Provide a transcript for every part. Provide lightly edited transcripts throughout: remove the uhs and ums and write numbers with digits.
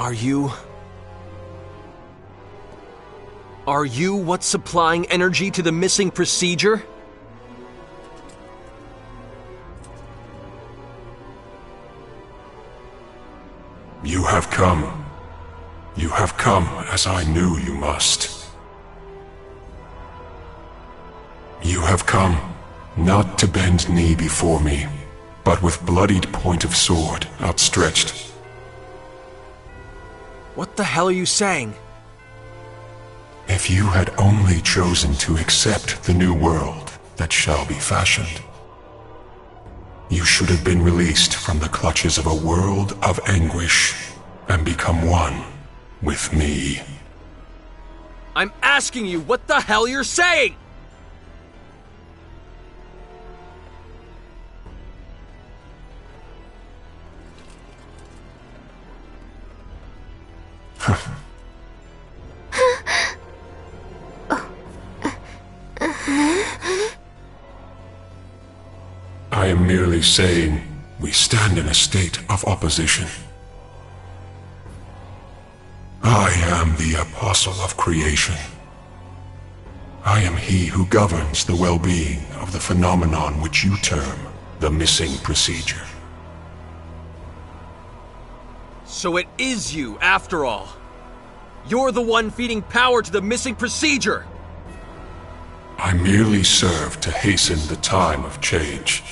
Are you... Are you what's supplying energy to the missing procedure? You have come. You have come as I knew you must. You have come, not to bend knee before me, but with bloodied point of sword outstretched. What the hell are you saying? If you had only chosen to accept the new world that shall be fashioned, you should have been released from the clutches of a world of anguish and become one with me. I'm asking you what the hell you're saying! I am merely saying we stand in a state of opposition. I am the apostle of creation. I am he who governs the well-being of the phenomenon which you term the missing procedure. So it is you, after all. You're the one feeding power to the missing procedure! I merely serve to hasten the time of change.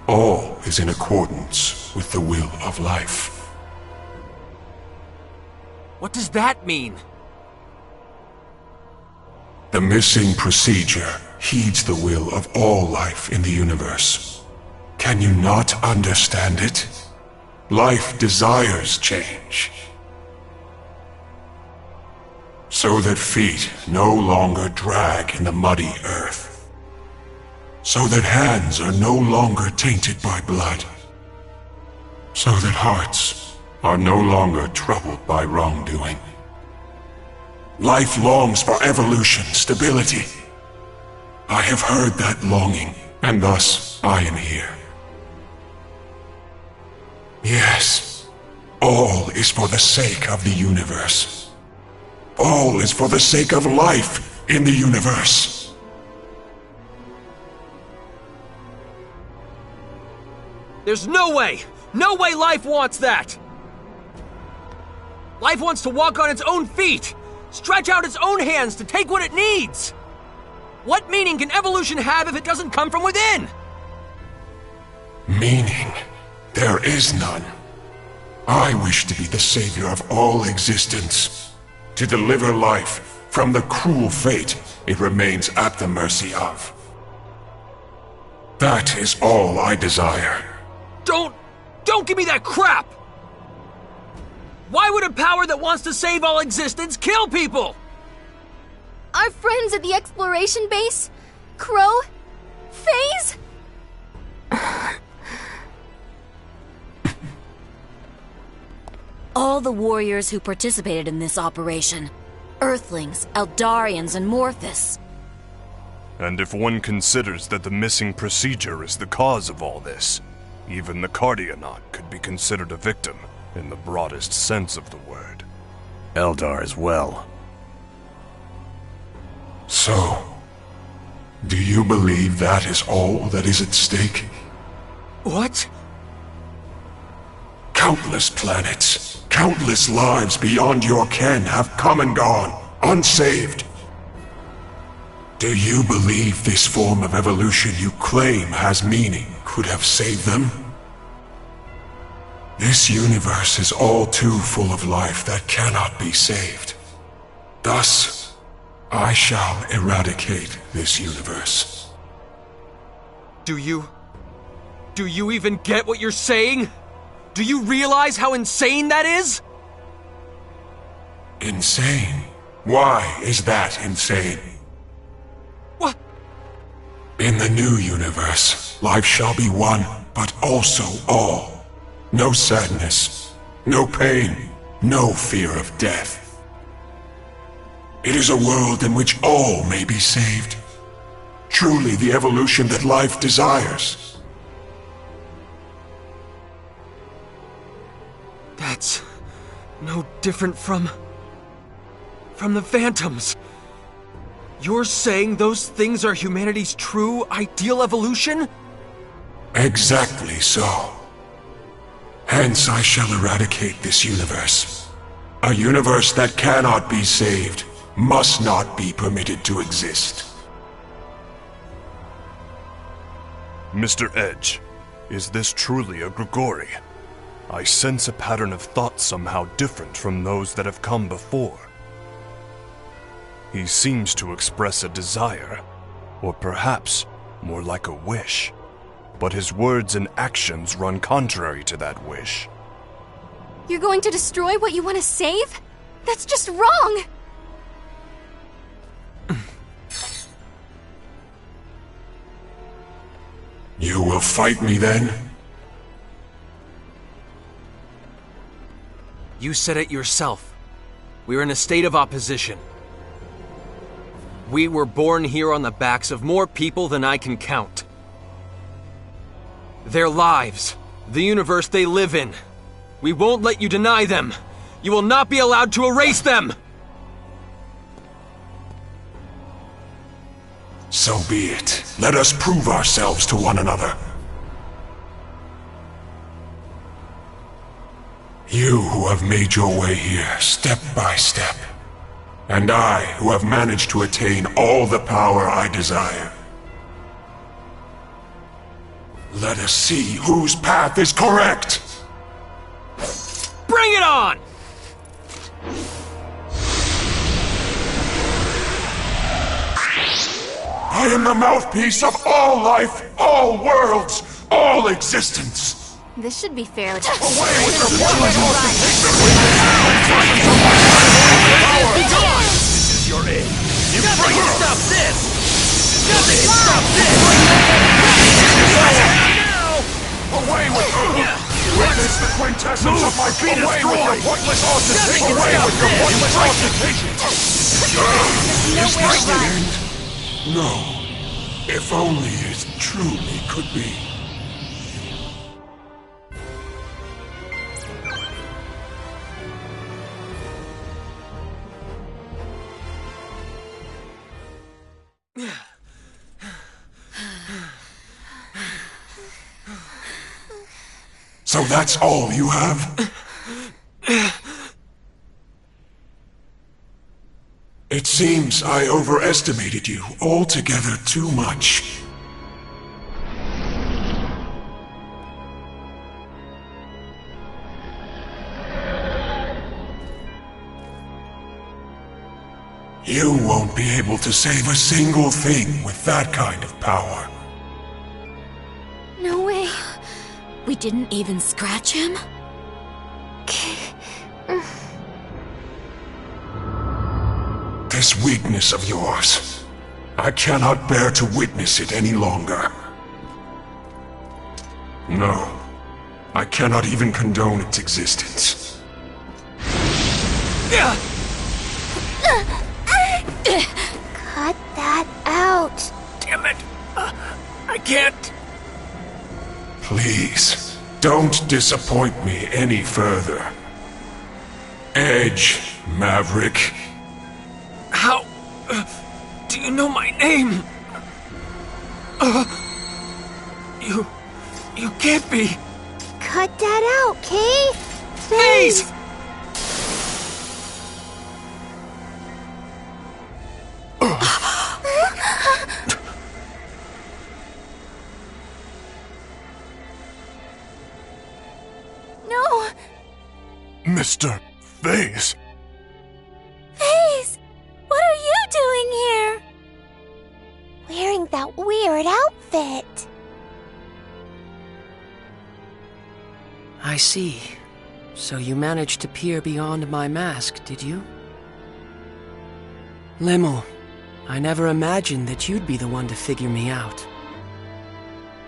All is in accordance with the will of life. What does that mean? The missing procedure heeds the will of all life in the universe. Can you not understand it? Life desires change. So that feet no longer drag in the muddy earth. So that hands are no longer tainted by blood. So that hearts are no longer troubled by wrongdoing. Life longs for evolution, stability. I have heard that longing, and thus I am here. Yes, all is for the sake of the universe. All is for the sake of life in the universe. There's no way! No way life wants that! Life wants to walk on its own feet! Stretch out its own hands to take what it needs! What meaning can evolution have if it doesn't come from within? Meaning? There is none. I wish to be the savior of all existence. To deliver life from the cruel fate it remains at the mercy of. That is all I desire. Don't give me that crap! Why would a power that wants to save all existence kill people? Our friends at the exploration base? Crow? FaZe? All the warriors who participated in this operation. Earthlings, Eldarians, and Morphus. And if one considers that the missing procedure is the cause of all this, even the Cardionaut could be considered a victim, in the broadest sense of the word. Eldar as well. So, do you believe that is all that is at stake? What? Countless planets, countless lives beyond your ken have come and gone, unsaved. Do you believe this form of evolution you claim has meaning could have saved them? This universe is all too full of life that cannot be saved. Thus, I shall eradicate this universe. Do you even get what you're saying? Do you realize how insane that is? Insane? Why is that insane? What? In the new universe, life shall be one, but also all. No sadness, no pain, no fear of death. It is a world in which all may be saved. Truly the evolution that life desires. no different from the Phantoms. You're saying those things are humanity's true, ideal evolution? Exactly so. Hence I shall eradicate this universe. A universe that cannot be saved, must not be permitted to exist. Mr. Edge, is this truly a Grigori? I sense a pattern of thought somehow different from those that have come before. He seems to express a desire, or perhaps more like a wish. But his words and actions run contrary to that wish. You're going to destroy what you want to save? That's just wrong! You will fight me then? You said it yourself. We're in a state of opposition. We were born here on the backs of more people than I can count. Their lives, the universe they live in. We won't let you deny them. You will not be allowed to erase them! So be it. Let us prove ourselves to one another. You who have made your way here, step by step. And I who have managed to attain all the power I desire. Let us see whose path is correct! Bring it on! I am the mouthpiece of all life, all worlds, all existence! This should be fair. Away with your power! This is your aim. Nothing can stop this! Nothing can stop this! Away with her! Witness the quintessence of my being destroyed! Away with your pointless ostentation! Away with your pointless ostentation! Is this the end? No. If only it truly could be. So that's all you have? It seems I overestimated you altogether too much. You won't be able to save a single thing with that kind of power. No way. We didn't even scratch him? This weakness of yours, I cannot bear to witness it any longer. No, I cannot even condone its existence. Cut that out. Damn it! I can't. Please, don't disappoint me any further. Edge, Maverick. How do you know my name? You can't be. Cut that out, Kay. Please! No. Mr. Phase! Phase, what are you doing here? Wearing that weird outfit. I see. So you managed to peer beyond my mask, did you? Lemel, I never imagined that you'd be the one to figure me out.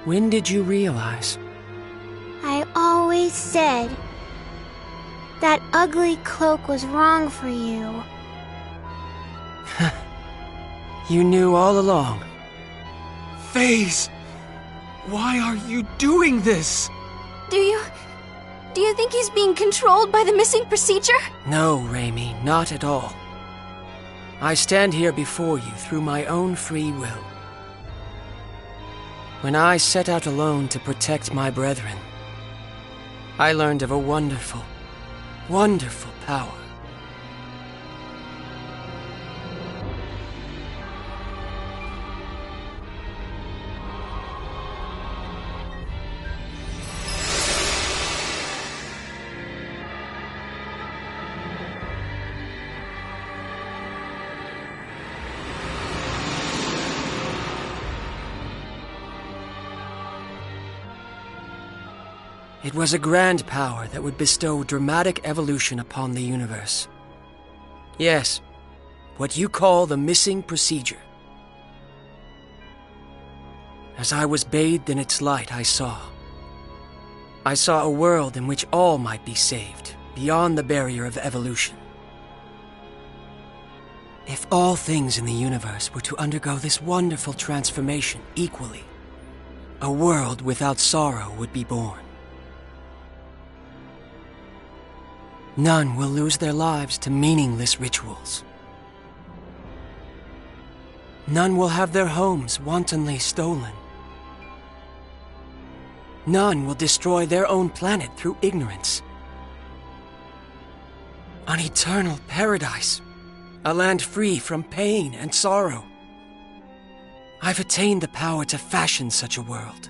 When did you realize? I always said that ugly cloak was wrong for you. You knew all along. Phase, why are you doing this? Do Do you think he's being controlled by the missing procedure? No, Raimi, not at all. I stand here before you through my own free will. When I set out alone to protect my brethren, I learned of a wonderful, wonderful power. It was a grand power that would bestow dramatic evolution upon the universe. Yes, what you call the missing procedure. As I was bathed in its light, I saw a world in which all might be saved, beyond the barrier of evolution. If all things in the universe were to undergo this wonderful transformation equally, a world without sorrow would be born. None will lose their lives to meaningless rituals. None will have their homes wantonly stolen. None will destroy their own planet through ignorance. An eternal paradise, a land free from pain and sorrow. I've attained the power to fashion such a world.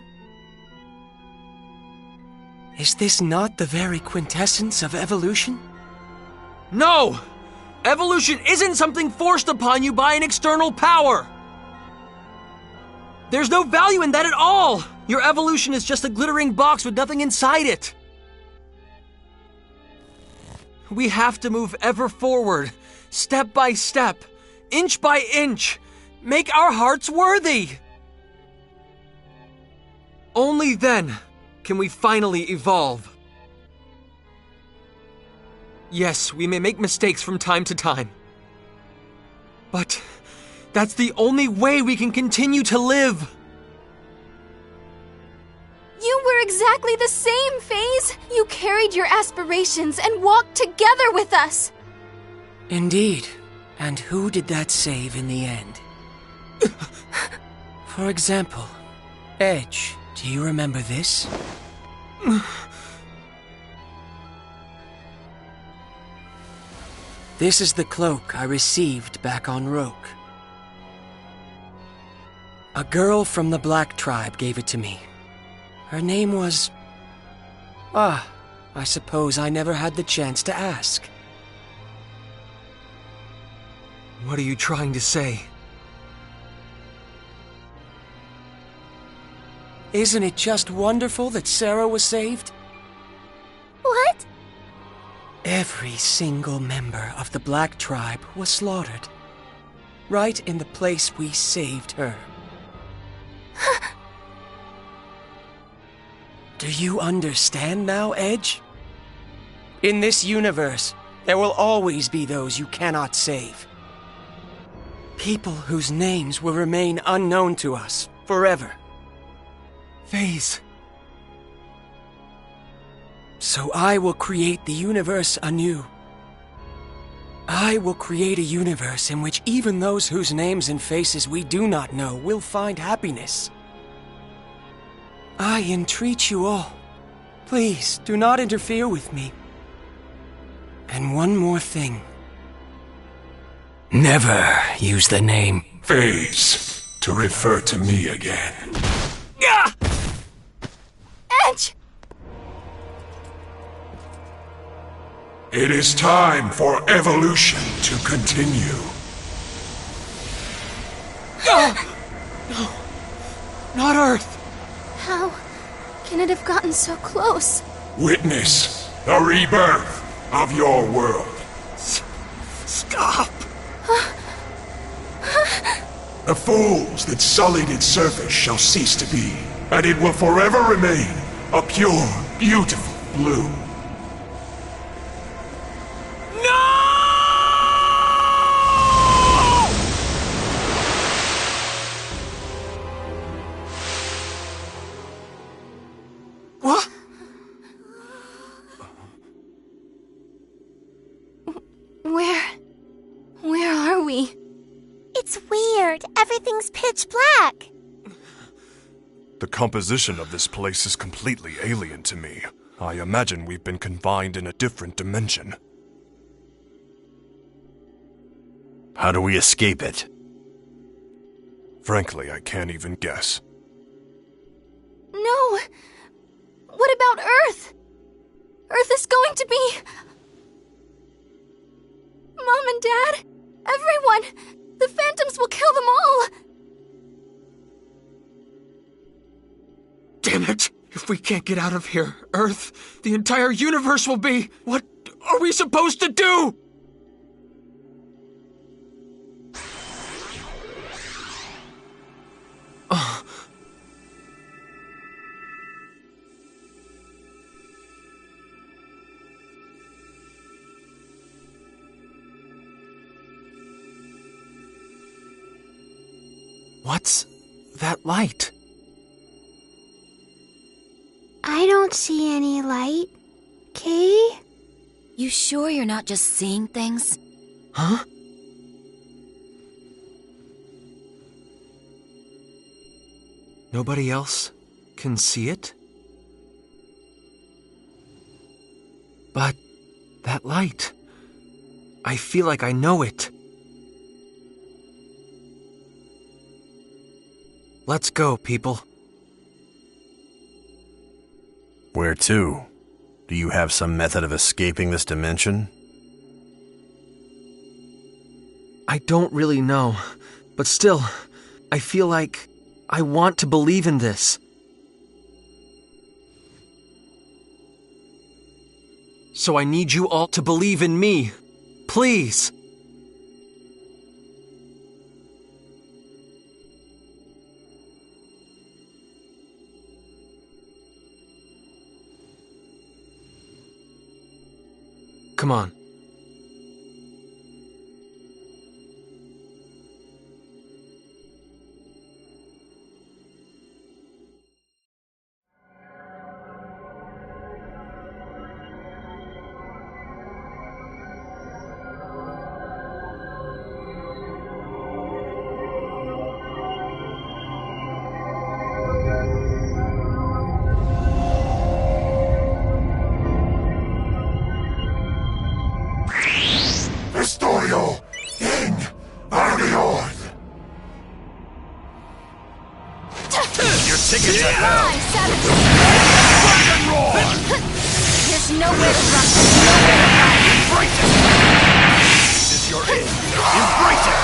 Is this not the very quintessence of evolution? No! Evolution isn't something forced upon you by an external power! There's no value in that at all! Your evolution is just a glittering box with nothing inside it! We have to move ever forward, step by step, inch by inch, make our hearts worthy! Only then can we finally evolve. Yes, we may make mistakes from time to time. But that's the only way we can continue to live. You were exactly the same, FaZe. You carried your aspirations and walked together with us. Indeed. And who did that save in the end? For example, Edge. Do you remember this? This is the cloak I received back on Roke. A girl from the Black Tribe gave it to me. Her name was... I suppose I never had the chance to ask. What are you trying to say? Isn't it just wonderful that Sarah was saved? What? Every single member of the Black Tribe was slaughtered. Right in the place we saved her. Do you understand now, Edge? In this universe, there will always be those you cannot save. People whose names will remain unknown to us forever. FaZe. So I will create the universe anew. I will create a universe in which even those whose names and faces we do not know will find happiness. I entreat you all. Please, do not interfere with me. And one more thing. Never use the name FaZe, to refer to me again. Yeah! Edge! It is time for evolution to continue. No! Not Earth! How can it have gotten so close? Witness the rebirth of your world. Stop! The fools that sullied its surface shall cease to be, and it will forever remain a pure, beautiful blue. It's weird. Everything's pitch black. The composition of this place is completely alien to me. I imagine we've been confined in a different dimension. How do we escape it? Frankly, I can't even guess. No! What about Earth? Earth is going to be... Mom and Dad, everyone! The Phantoms will kill them all! Damn it! If we can't get out of here, Earth, the entire universe will be... What are we supposed to do? What's that light? I don't see any light. Kay? You sure you're not just seeing things? Huh? Nobody else can see it? But that light, I feel like I know it. Let's go, people. Where to? Do you have some method of escaping this dimension? I don't really know, but still, I feel like I want to believe in this. So I need you all to believe in me. Please. Come on. Historio in Arion. Your ticket to hell! Dragon roar! There's nowhere to run. Embrace it! This is your end. Embrace it!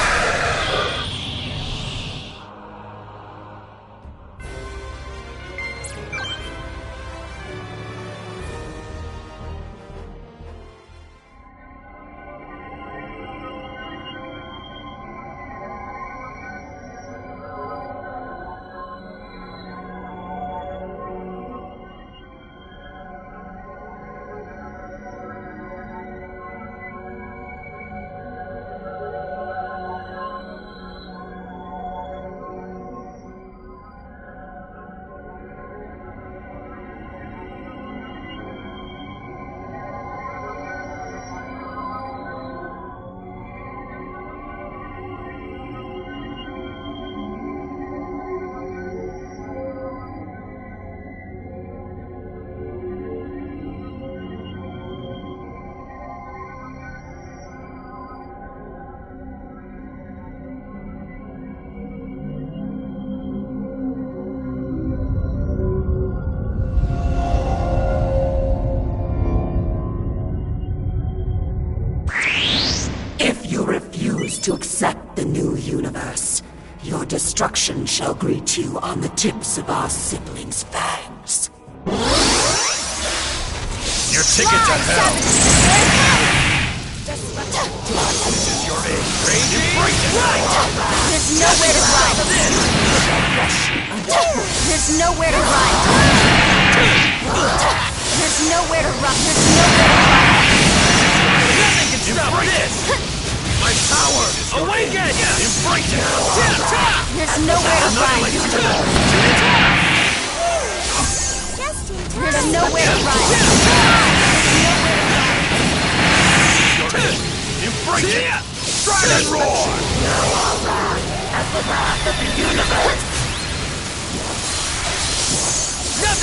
To accept the new universe, your destruction shall greet you on the tips of our siblings' fangs. Your ticket to hell! This is your end. Embrace it! There's nowhere to run. There's nowhere to run. There's nowhere to run. There's nowhere to run. Nothing can stop this! My power! Awaken! Embrace it! There's nowhere to run. There's nowhere to run. Embrace it! Dragon roar! Nothing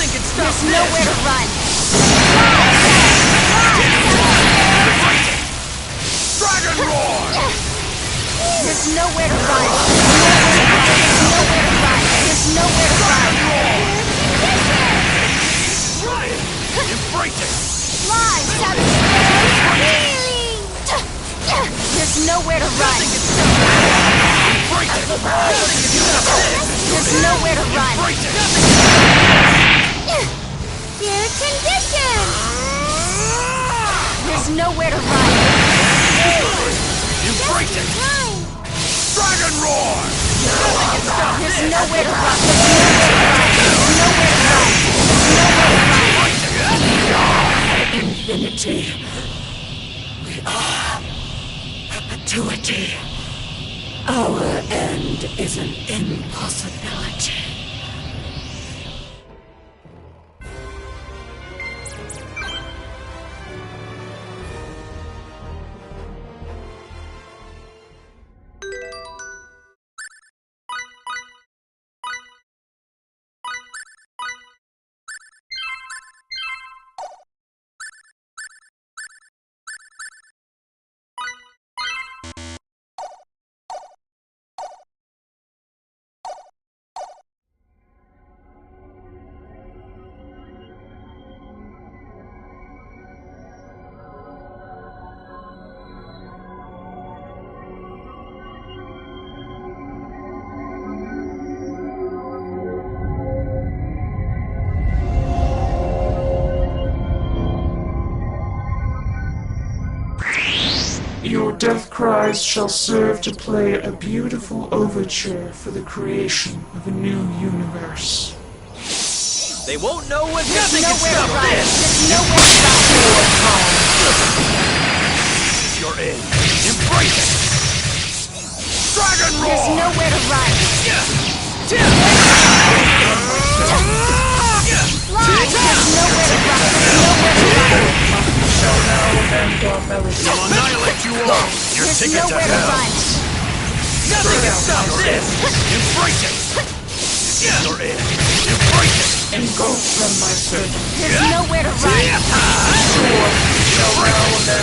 can stop There's this! nowhere to run. Dragon Roar! There's nowhere to run. There's nowhere to run. Ryan! Embrace it! Fly, Savage Sparrow! Healing! There's nowhere to run. Embrace it! Nothing can stop this! There's nowhere to run. Embrace it! Fear condition! There's nowhere to run. Embrace it! Time! Dragon Roar! Nothing can stop There's this! nowhere to run. There's nowhere to run. Infinity. We are perpetuity. Our end is an impossibility. Your death cries shall serve to play a beautiful overture for the creation of a new universe. They won't know what There's nothing can nowhere to stop run. this! There's nowhere to run. This is your end. Embrace it! Dragon Roar! There's nowhere to run. Tip! There's nowhere to run. I'll annihilate you all! Your There's ticket to nowhere to hell! run. Nothing can stop this! Embrace it! This is your end. Embrace it! Engulf from my servant. There's nowhere to run. Embrace it!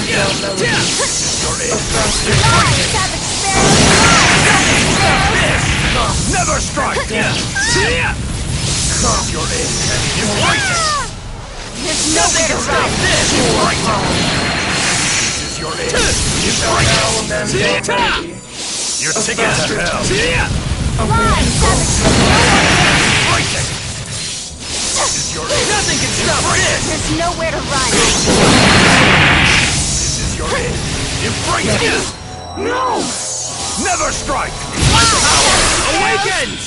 This is your end. Fly, Savage Sparrow! Never strike! This is your end. Embrace it! There's nowhere to run. This is your end. Embrace it! Your ticket to hell! Fly, Savage Sparrow! Embrace it! This is your end. Nothing can stop this! There's nowhere to run. This is your end. Embrace it! No! Never strike! My power awakens!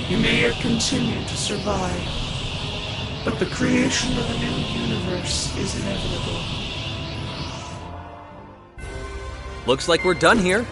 You may yet continue to survive, but the creation of a new universe is inevitable. Looks like we're done here.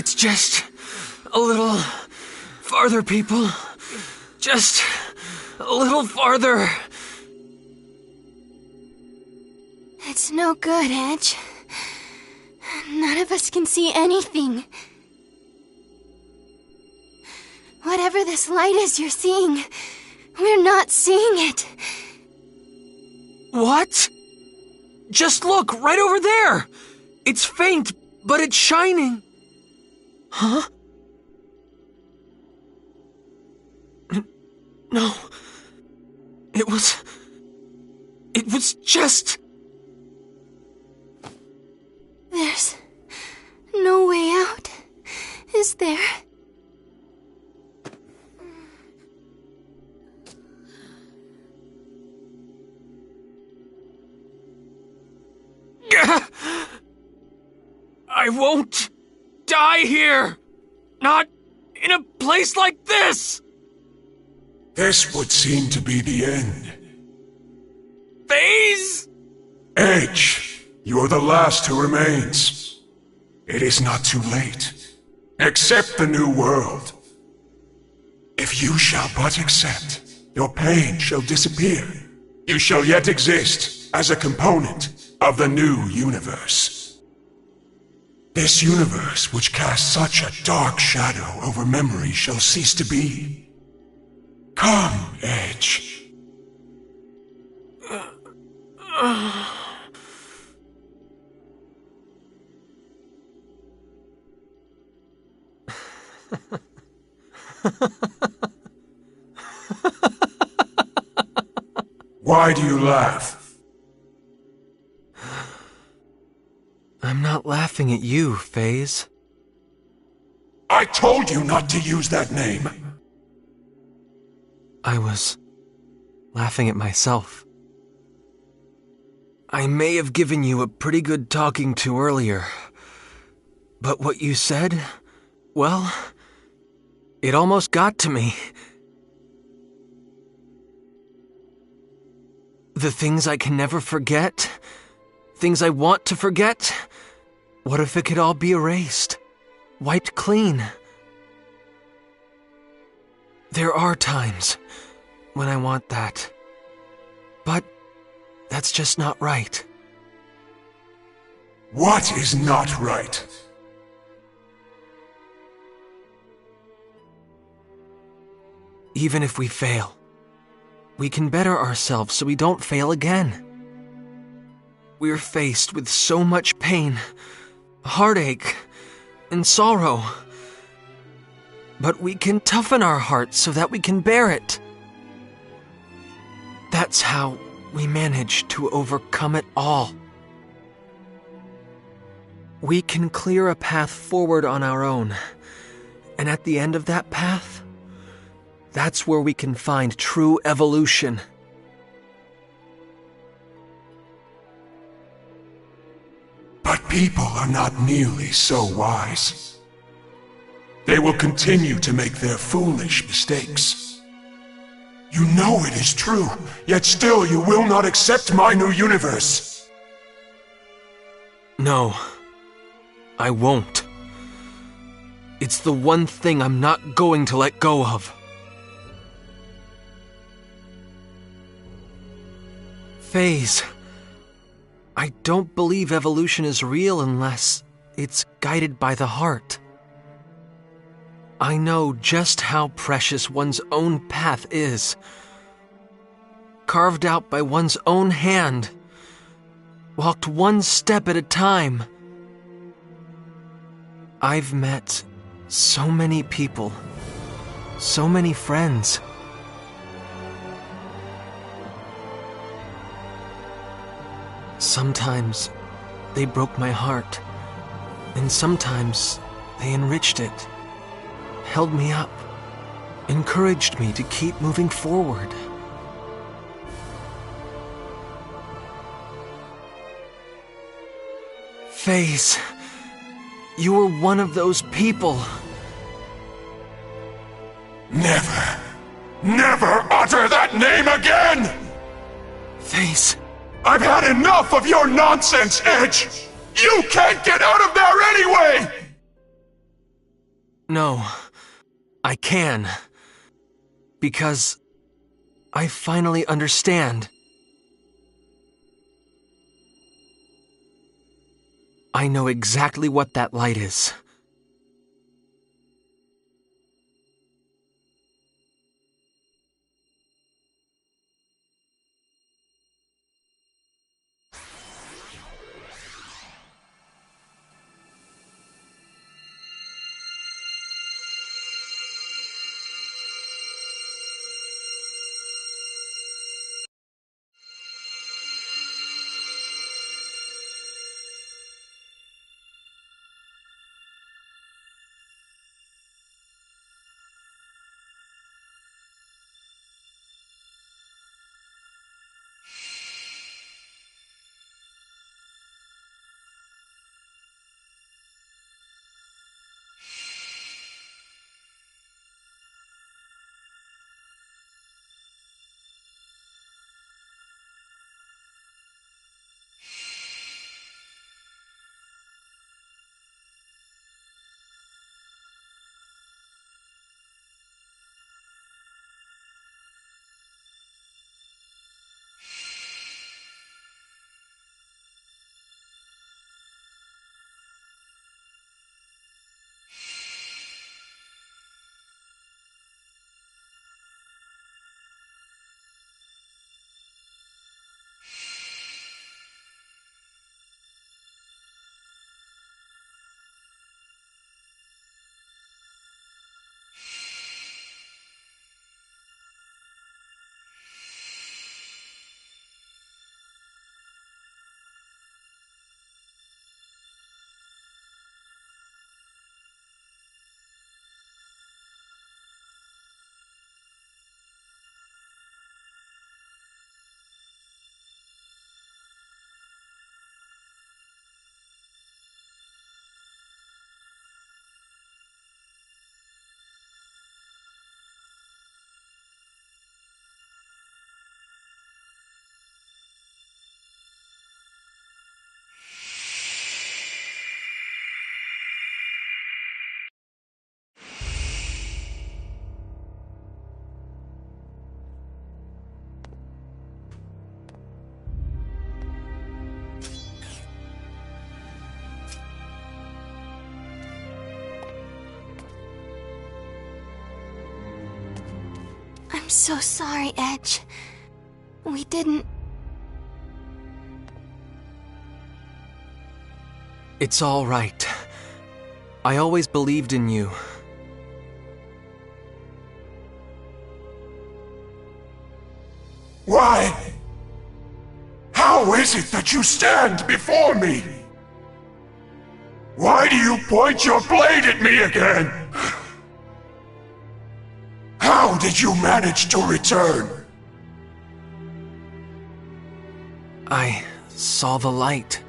It's just a little farther, people. Just a little farther. It's no good, Edge. None of us can see anything. Whatever this light is you're seeing, we're not seeing it. What? Just look, right over there! It's faint, but it's shining. Huh? No. It was just... There's no way out, is there? I won't die here! Not in a place like this! This would seem to be the end. FaZe? Edge, you're the last who remains. It is not too late. Accept the new world. If you shall but accept, your pain shall disappear. You shall yet exist as a component of the new universe. This universe which casts such a dark shadow over memory shall cease to be. Come, Edge. Why do you laugh? I'm not laughing at you, FaZe. I told you not to use that name. I was laughing at myself. I may have given you a pretty good talking to earlier, but what you said, well, it almost got to me. The things I can never forget, things I want to forget, what if it could all be erased, wiped clean? There are times when I want that, but that's just not right. What is not right? Even if we fail, we can better ourselves so we don't fail again. We're faced with so much pain, heartache, and sorrow. But we can toughen our hearts so that we can bear it. That's how we manage to overcome it all. We can clear a path forward on our own, and at the end of that path, that's where we can find true evolution. But people are not nearly so wise. They will continue to make their foolish mistakes. You know it is true, yet still you will not accept my new universe. No, I won't. It's the one thing I'm not going to let go of. FaZe, I don't believe evolution is real unless it's guided by the heart. I know just how precious one's own path is. Carved out by one's own hand. Walked one step at a time. I've met so many people. So many friends. Sometimes they broke my heart, and sometimes they enriched it, held me up, encouraged me to keep moving forward. FaZe, you were one of those people. Never, never utter that name again! FaZe. I've had enough of your nonsense, Edge! You can't get out of there anyway! No, I can. Because I finally understand. I know exactly what that light is. I'm so sorry, Edge. We didn't... It's all right. I always believed in you. Why? How is it that you stand before me? Why do you point your blade at me again? How did you manage to return? I saw the light.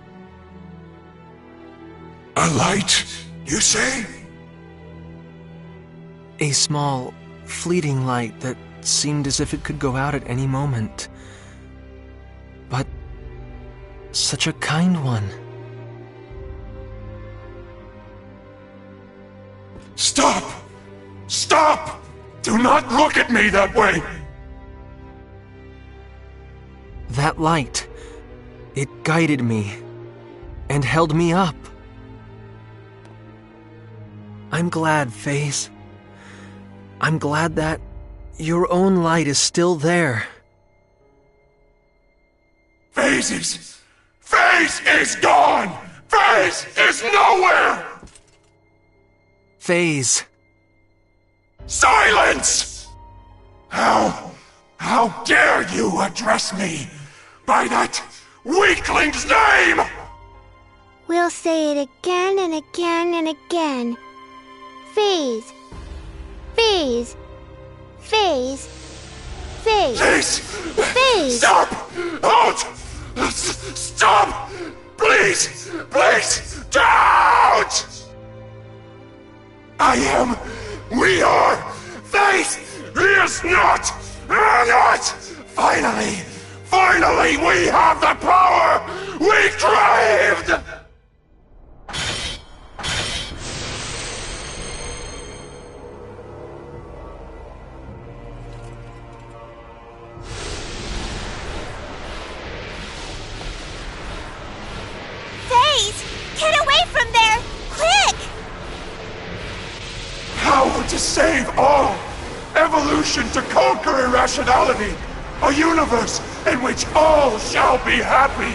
A light, you say? A small, fleeting light that seemed as if it could go out at any moment. But such a kind one. Stop! Stop! Do not look at me that way! That light, it guided me and held me up. I'm glad, Phase. I'm glad that your own light is still there. Phase is gone! Phase is nowhere! Phase. Silence! How dare you address me by that weakling's name? We'll say it again and again and again. Phase. Phase. Phase. Phase. Please! Phase. Stop! Halt! Stop! Please! Please! Don't! We are, Phase is not! Finally, we have the power we craved! power to save all! Evolution to conquer irrationality! A universe in which all shall be happy!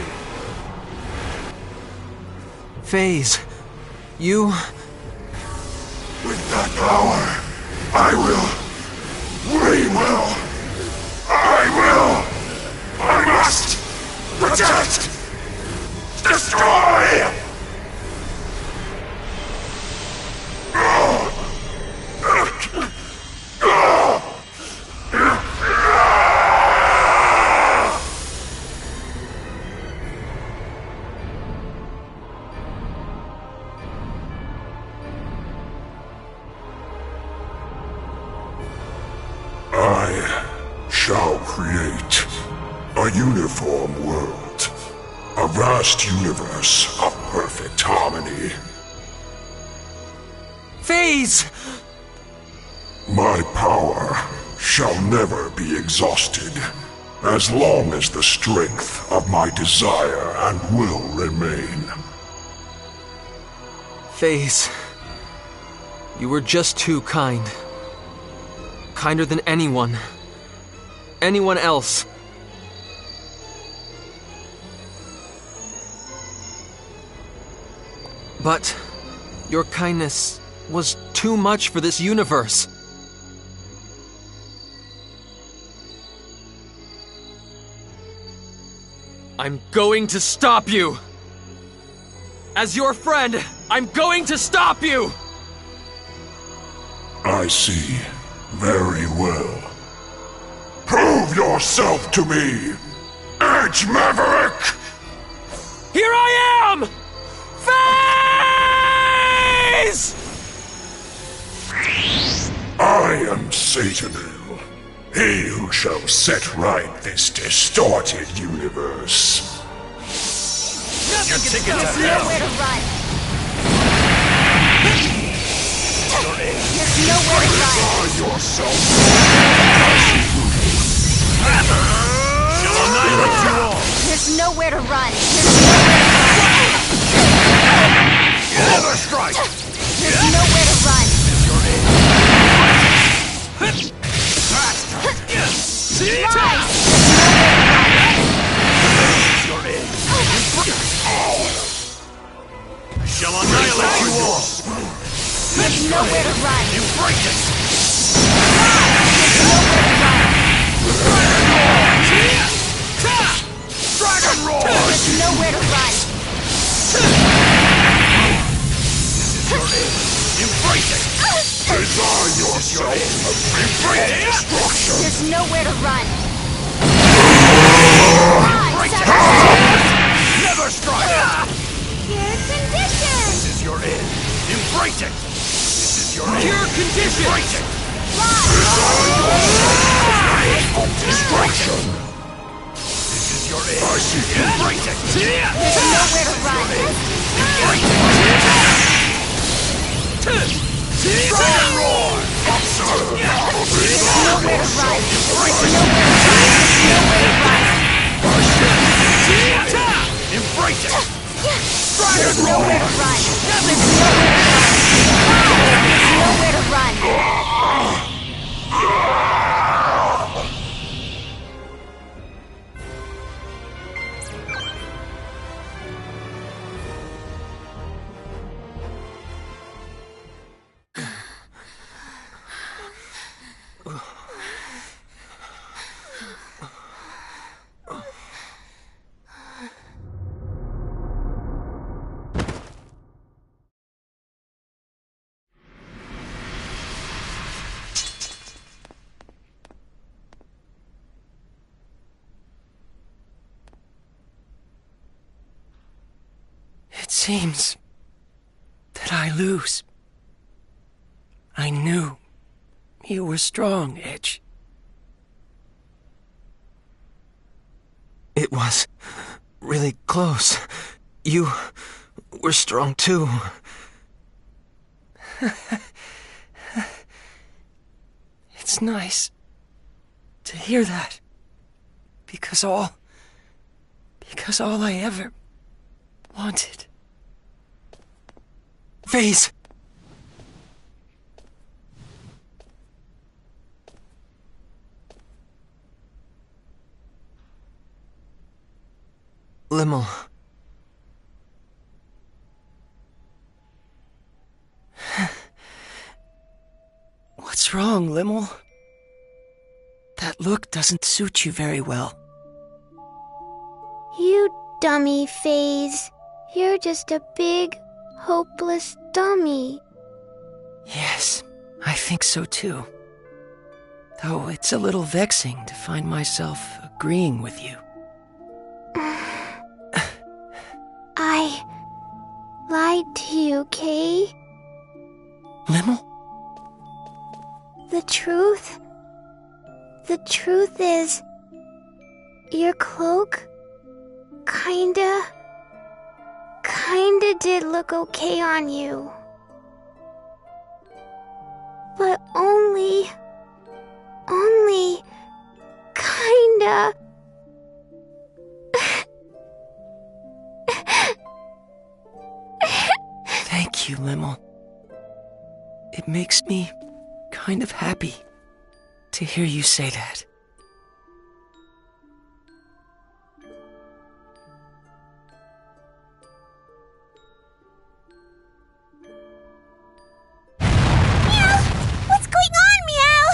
Phase, you... With that power, I must protect, destroy! Shall create a uniform world, a vast universe of perfect harmony. Phase! My power shall never be exhausted, as long as the strength of my desire and will remain. Phase, you were just too kind. Kinder than anyone else. But your kindness was too much for this universe. I'm going to stop you! As your friend, I'm going to stop you! I see. Very well. Prove yourself to me, Edge Maverick! Here I am! Phase! I am Satanil, he who shall set right this distorted universe. There's nowhere to run. There's nowhere to run. Yourself. Shall annihilate you all! There's nowhere to run. Never strike! There's nowhere to run. Shall annihilate you all! There's nowhere to run. You break it! There's nowhere to run. Dragon roar! There's nowhere to run. Embrace it! Design yourself Embrace it! Destruction! There's nowhere to run. Never strike! Cure condition. This is your end. Embrace it! This is your end. Cure condition! Embrace it! destruction! This is your end. I see. Embrace it! There's nowhere to run. Embrace it! Dragon roar! Observe! There's nowhere to run. Embrace it! Embrace it! There's nowhere to run. There's nowhere to run. It seems that I lose. I knew you were strong, Edge. It was really close. You were strong too. It's nice to hear that. Because all I ever wanted. Phase! Limmel. What's wrong, Limmel? That look doesn't suit you very well. You dummy, Phase. You're just a big, hopeless dummy. Yes, I think so too. Though it's a little vexing to find myself agreeing with you. I lied to you, Kay. Limmel? The truth is, your cloak kinda did look okay on you. But only kinda. Thank you, Limmel. It makes me kind of happy to hear you say that. What's going on, Meow?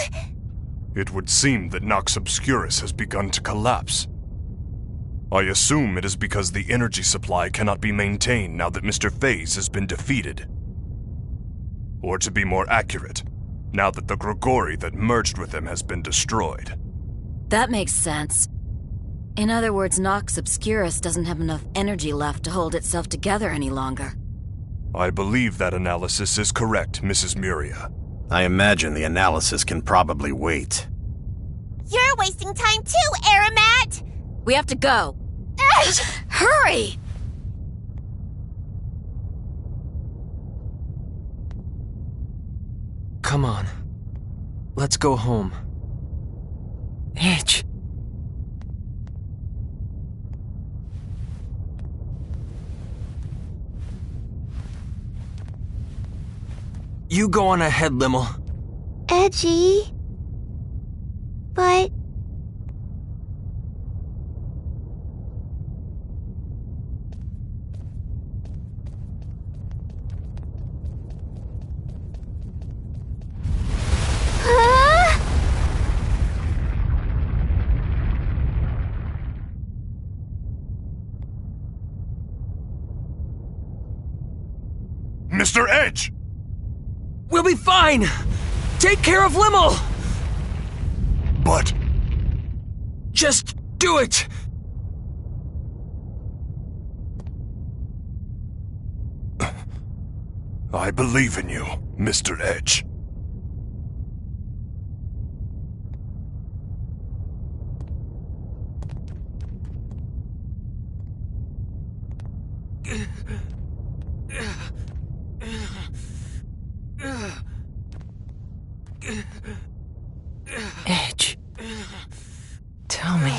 It would seem that Nox Obscurus has begun to collapse. I assume it is because the energy supply cannot be maintained now that Mr. Phase has been defeated. Or to be more accurate, now that the Grigori that merged with him has been destroyed. That makes sense. In other words, Nox Obscurus doesn't have enough energy left to hold itself together any longer. I believe that analysis is correct, Mrs. Muria. I imagine the analysis can probably wait. You're wasting time too, Aramat! We have to go. Hurry! Come on. Let's go home. Edge. You go on ahead, Limmel. Edgy. But... Mr. Edge! We'll be fine! Take care of Limmel! But... Just do it! I believe in you, Mr. Edge. Edge. Tell me.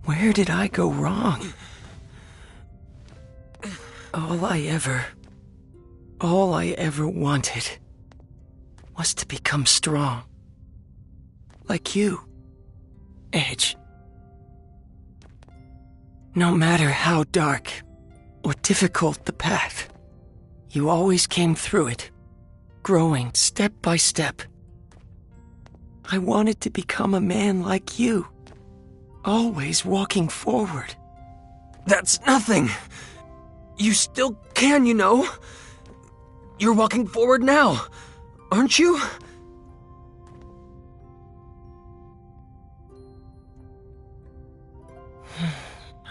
Where did I go wrong? All I ever wanted was to become strong. Like you, Edge. No matter how dark or difficult the path, you always came through it, growing step by step. I wanted to become a man like you, always walking forward. That's nothing. You still can, you know. You're walking forward now, aren't you?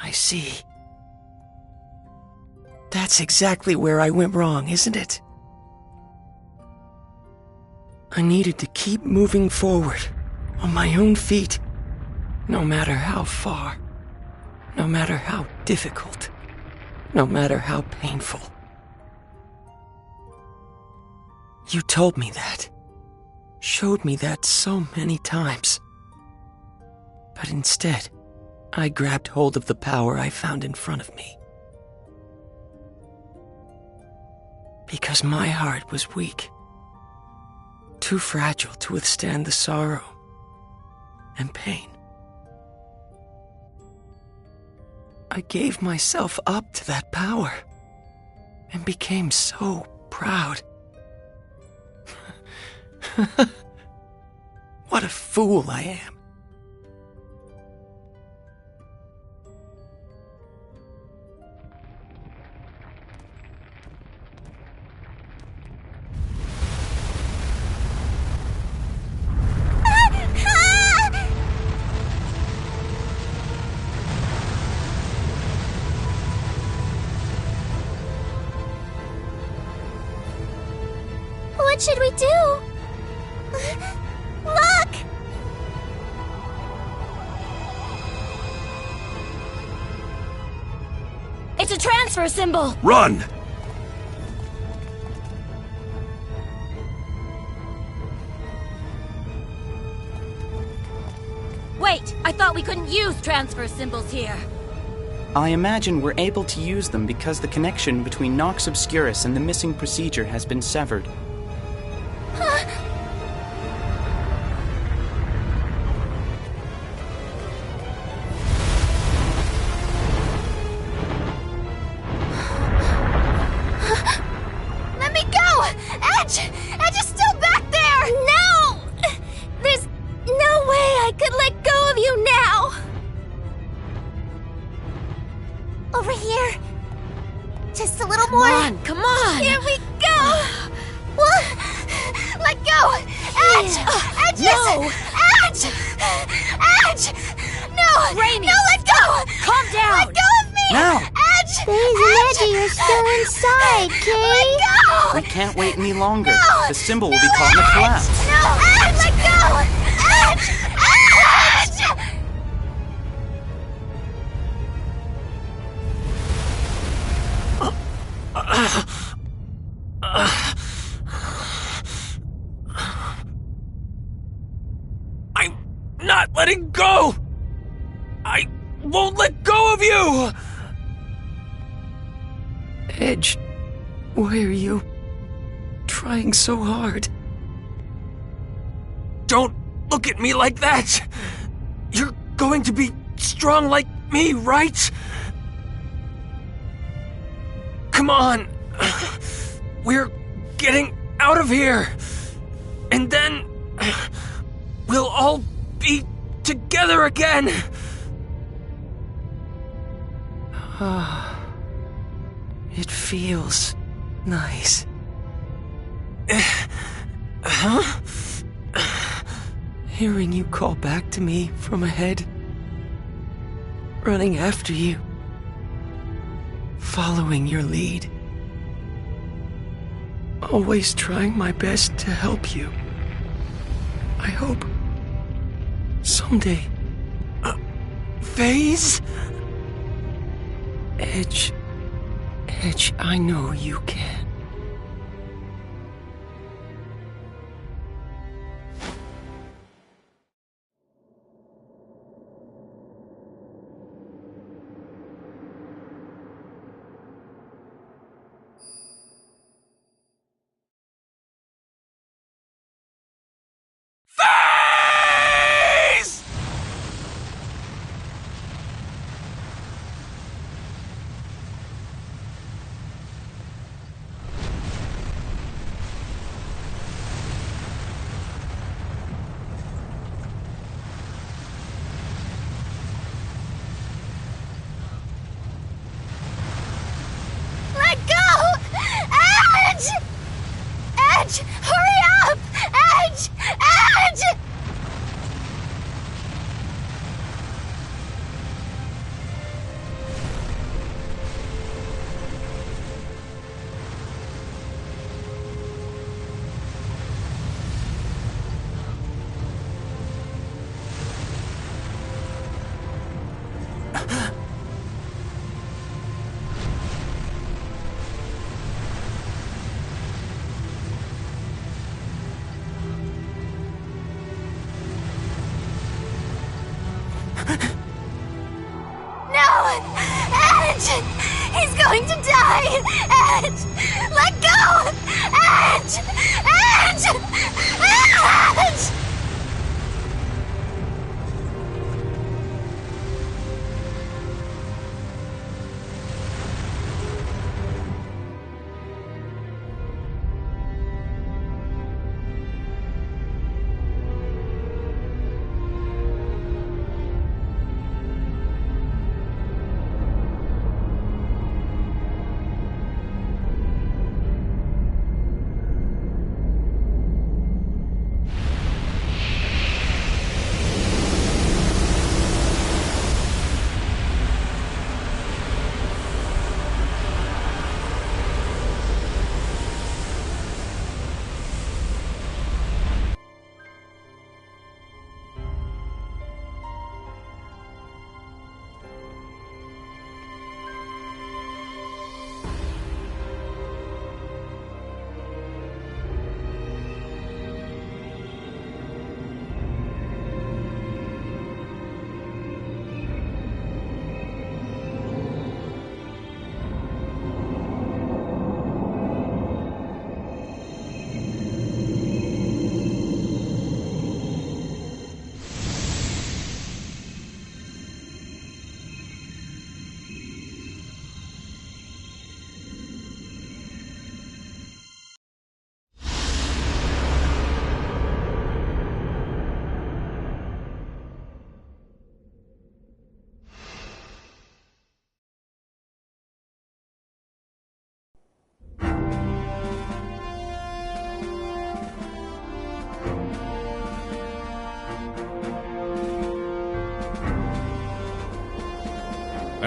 I see. That's exactly where I went wrong, isn't it? I needed to keep moving forward, on my own feet, no matter how far, no matter how difficult, no matter how painful. You told me that, showed me that so many times. But instead, I grabbed hold of the power I found in front of me. Because my heart was weak. Too fragile to withstand the sorrow and pain. I gave myself up to that power and became so proud. What a fool I am. What should we do? Look! It's a transfer symbol! Run! Wait, I thought we couldn't use transfer symbols here. I imagine we're able to use them because the connection between Nox Obscurus and the missing procedure has been severed. Let me go! Edge! Edge is still back there! No! There's no way I could let go of you now! Over here. Just a little more. Come on! Here we go! Let go! Edge! Edge! No! Edge! Edge! No! Rainy, No, let go! Calm down! Let go of me! Now! Edge! Faze and Edgy are still inside, Kay. Let go! We can't wait any longer. No! The symbol will be caught in a collapse. No! Edge! Let go! Edge! Edge! I'm not letting go! I won't let go of you! Edge, why are you trying so hard? Don't look at me like that! You're going to be strong like me, right? Come on! We're getting out of here! And then we'll all be together again! It feels nice. Huh? Hearing you call back to me from ahead. Running after you. Following your lead. Always trying my best to help you. I hope someday. Faze? Edge, I know you can. Faze! Let go! Edge! Edge! Hurry up! Edge! Edge! No! Edge! He's going to die! Edge! Let go! Edge! Edge! Edge!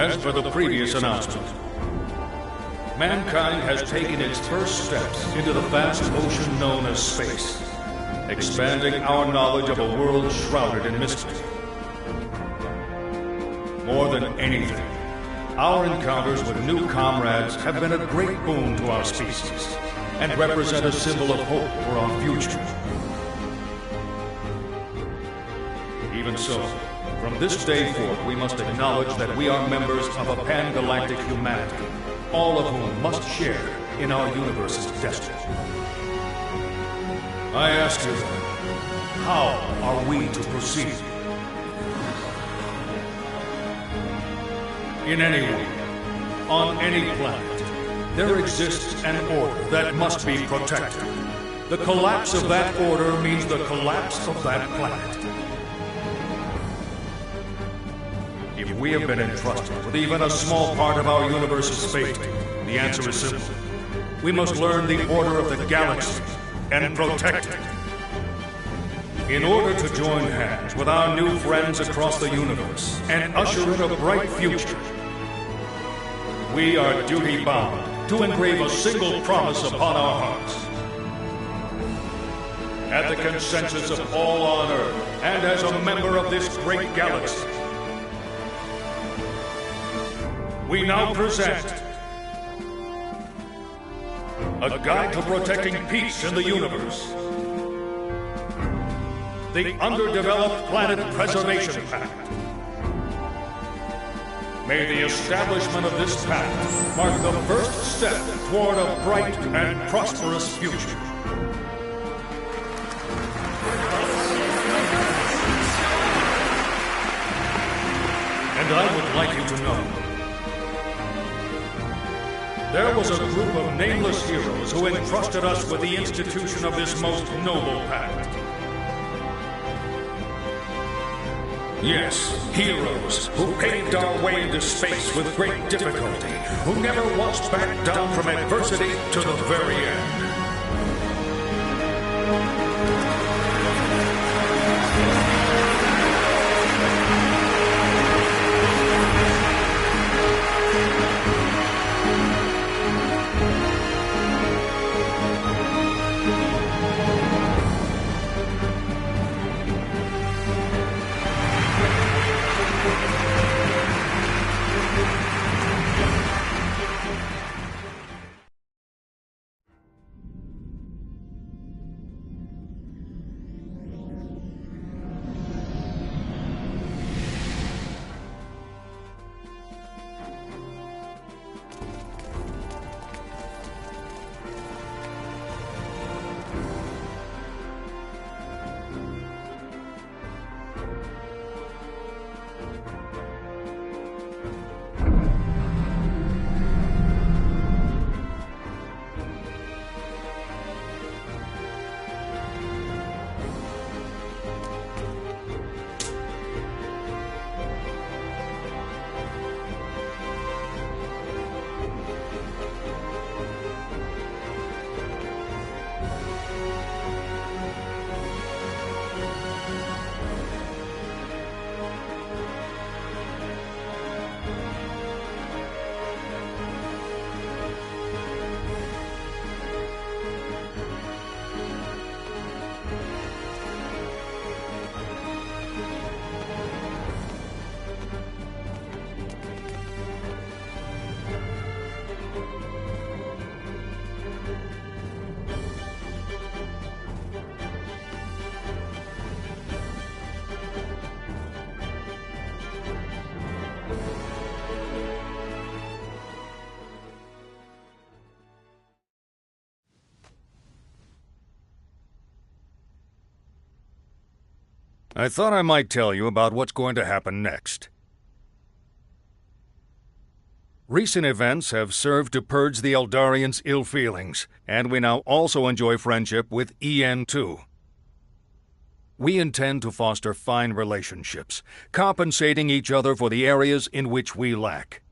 As for the previous announcement, mankind has taken its first steps into the vast ocean known as space, expanding our knowledge of a world shrouded in mystery. More than anything, our encounters with new comrades have been a great boon to our species and represent a symbol of hope for our future. Even so, from this day forth, we must acknowledge that we are members of a pan-galactic humanity, all of whom must share in our universe's destiny. I ask you, how are we to proceed? In any way, on any planet, there exists an order that must be protected. The collapse of that order means the collapse of that planet. If we have been entrusted with even a small part of our universe's fate, the answer is simple. We must learn the order of the galaxy and protect it. In order to join hands with our new friends across the universe and usher in a bright future, we are duty-bound to engrave a single promise upon our hearts. At the consensus of all on Earth, and as a member of this great galaxy, we now present a guide to protecting peace in the universe. The Underdeveloped Planet Preservation Pact. May the establishment of this pact mark the first step toward a bright and prosperous future. And I would like you to know, there was a group of nameless heroes who entrusted us with the institution of this most noble pact. Yes, heroes who paved our way into space with great difficulty, who never once backed down from adversity to the very end. I thought I might tell you about what's going to happen next. Recent events have served to purge the Eldarians' ill feelings, and we now also enjoy friendship with EN2. We intend to foster fine relationships, compensating each other for the areas in which we lack.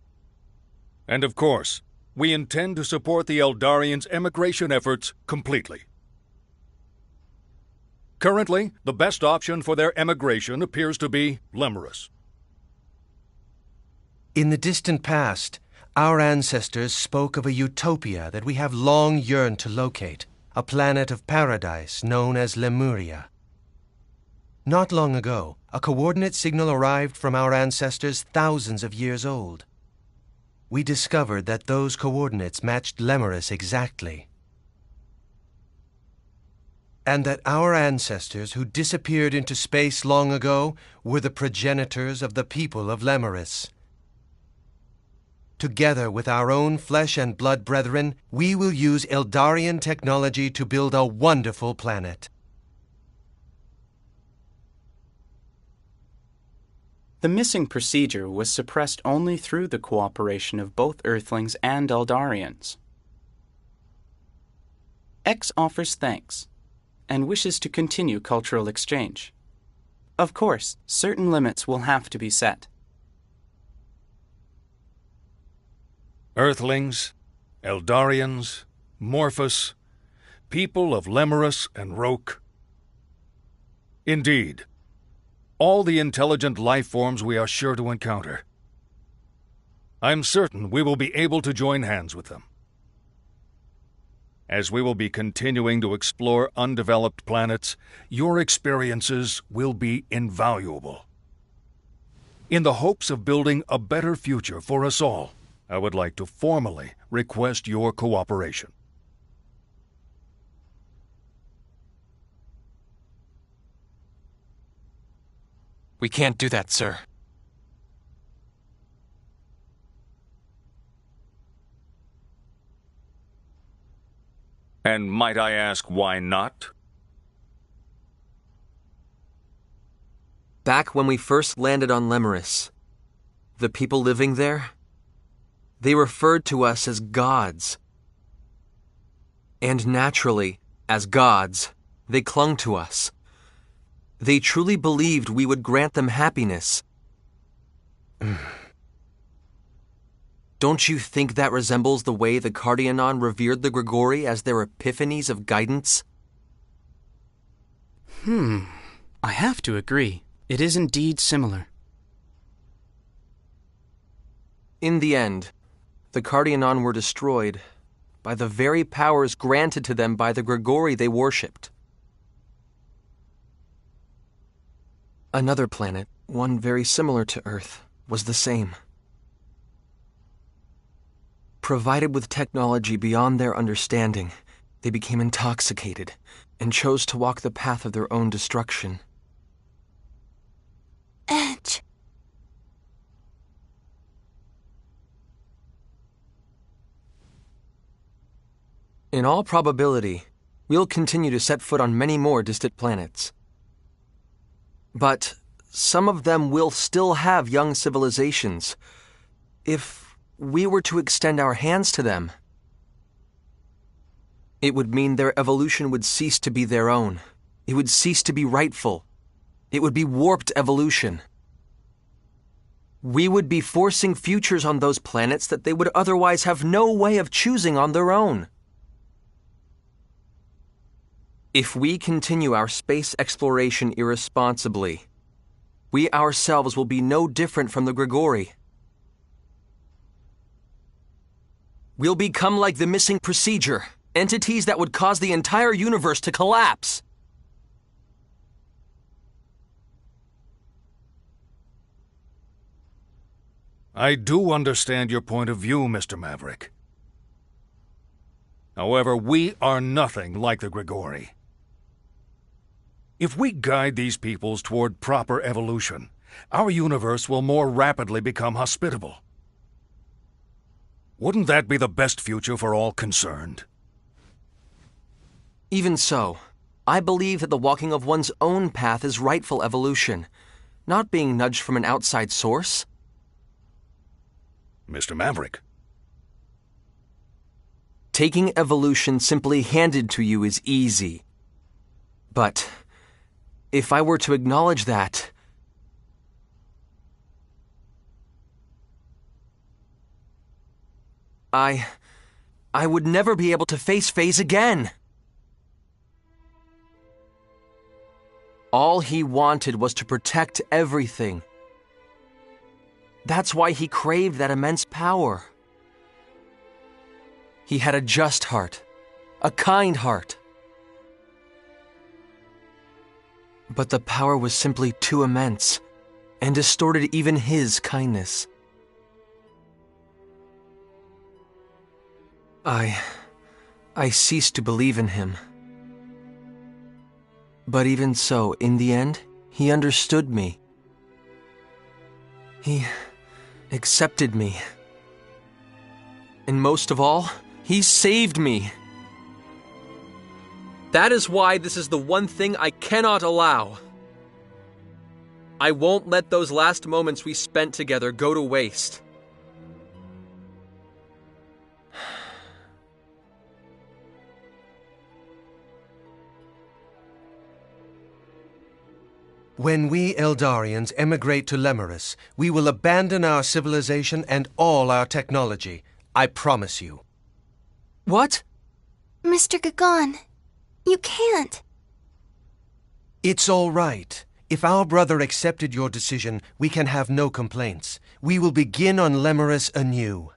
And of course, we intend to support the Eldarians' emigration efforts completely. Currently, the best option for their emigration appears to be Lemurus. In the distant past, our ancestors spoke of a utopia that we have long yearned to locate, a planet of paradise known as Lemuria. Not long ago, a coordinate signal arrived from our ancestors thousands of years old. We discovered that those coordinates matched Lemuris exactly, and that our ancestors who disappeared into space long ago were the progenitors of the people of Lemuris. Together with our own flesh and blood brethren, we will use Eldarian technology to build a wonderful planet. The missing procedure was suppressed only through the cooperation of both Earthlings and Eldarians. X offers thanks and wishes to continue cultural exchange. Of course, certain limits will have to be set. Earthlings, Eldarians, Morphus, people of Lemuris and Roke. Indeed, all the intelligent life forms we are sure to encounter. I'm certain we will be able to join hands with them. As we will be continuing to explore undeveloped planets, your experiences will be invaluable. In the hopes of building a better future for us all, I would like to formally request your cooperation. We can't do that, sir. And might I ask why not? Back when we first landed on Lemuris, the people living there, they referred to us as gods. And naturally, as gods, they clung to us. They truly believed we would grant them happiness. Don't you think that resembles the way the Cardianon revered the Grigori as their epiphanies of guidance? I have to agree. It is indeed similar. In the end, the Cardianon were destroyed by the very powers granted to them by the Grigori they worshipped. Another planet, one very similar to Earth, was the same. Provided with technology beyond their understanding, they became intoxicated and chose to walk the path of their own destruction. Edge. In all probability, we'll continue to set foot on many more distant planets. But some of them will still have young civilizations. If we were to extend our hands to them, it would mean their evolution would cease to be their own. It would cease to be rightful. It would be warped evolution. We would be forcing futures on those planets that they would otherwise have no way of choosing on their own. If we continue our space exploration irresponsibly, we ourselves will be no different from the Grigori. We'll become like the missing procedure, entities that would cause the entire universe to collapse. I do understand your point of view, Mr. Maverick. However, we are nothing like the Grigori. If we guide these peoples toward proper evolution, our universe will more rapidly become hospitable. Wouldn't that be the best future for all concerned? Even so, I believe that the walking of one's own path is rightful evolution, not being nudged from an outside source. Mr. Maverick. Taking evolution simply handed to you is easy. But if I were to acknowledge that, I would never be able to face Phase again. All he wanted was to protect everything. That's why he craved that immense power. He had a just heart, a kind heart. But the power was simply too immense, and distorted even his kindness. I ceased to believe in him. But even so, in the end, he understood me. He accepted me. And most of all, he saved me. That is why this is the one thing I cannot allow. I won't let those last moments we spent together go to waste. When we Eldarians emigrate to Lemerus, we will abandon our civilization and all our technology. I promise you. What? Mr. Gagon, you can't. It's all right. If our brother accepted your decision, we can have no complaints. We will begin on Lemerus anew.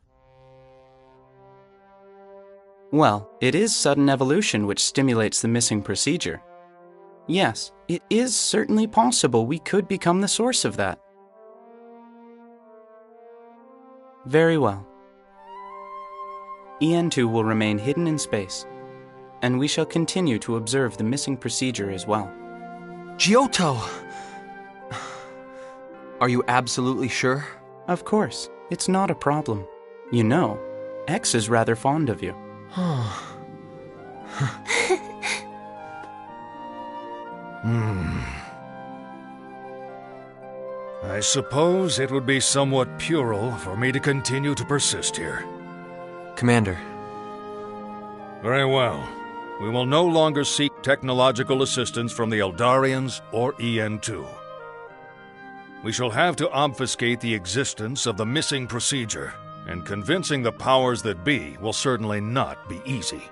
Well, it is sudden evolution which stimulates the missing procedure. Yes, it is certainly possible we could become the source of that. Very well. EN2 will remain hidden in space, and we shall continue to observe the missing procedure as well. Giotto! Are you absolutely sure? Of course, it's not a problem. You know, X is rather fond of you. I suppose it would be somewhat puerile for me to continue to persist here. Commander. Very well. We will no longer seek technological assistance from the Eldarians or EN2. We shall have to obfuscate the existence of the missing procedure, and convincing the powers that be will certainly not be easy.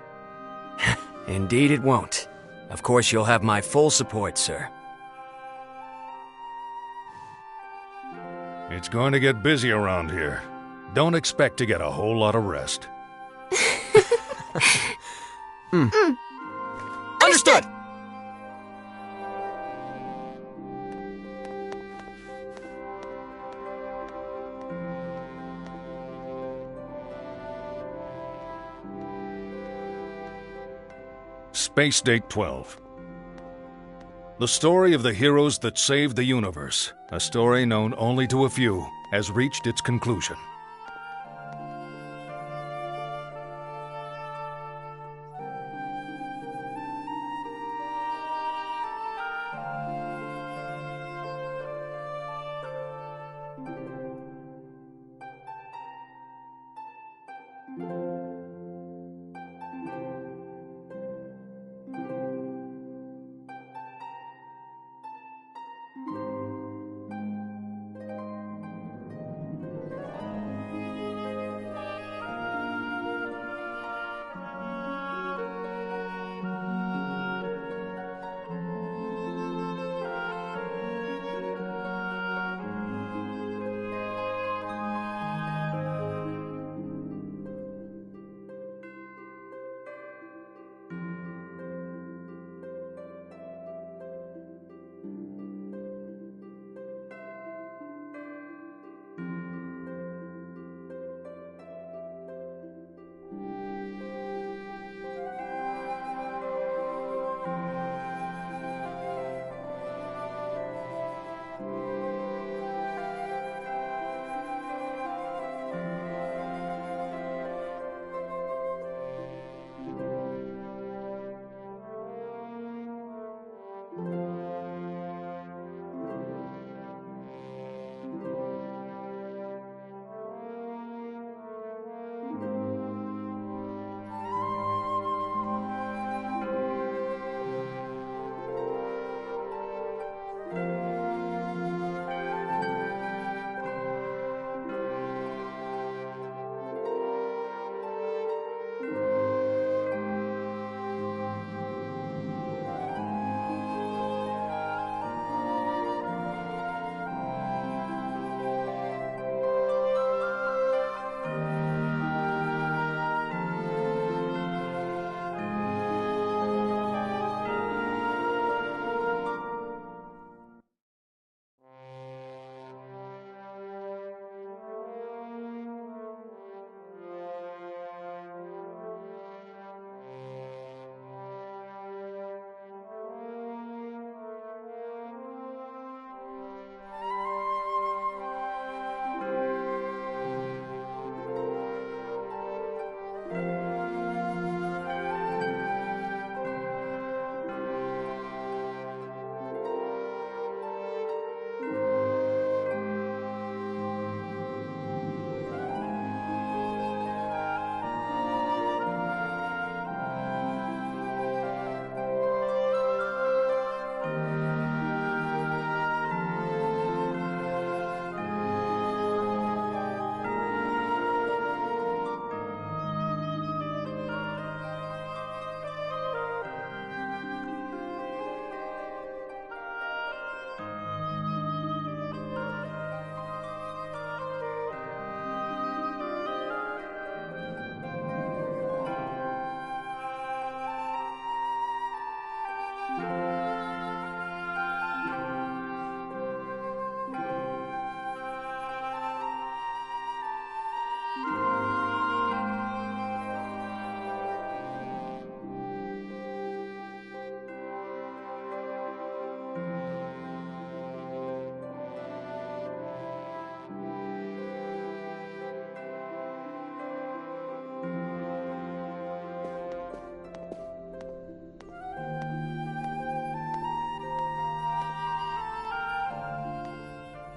Indeed it won't. Of course you'll have my full support, sir. It's going to get busy around here. Don't expect to get a whole lot of rest. Understood! Space Date 12. The story of the heroes that saved the universe, a story known only to a few, has reached its conclusion.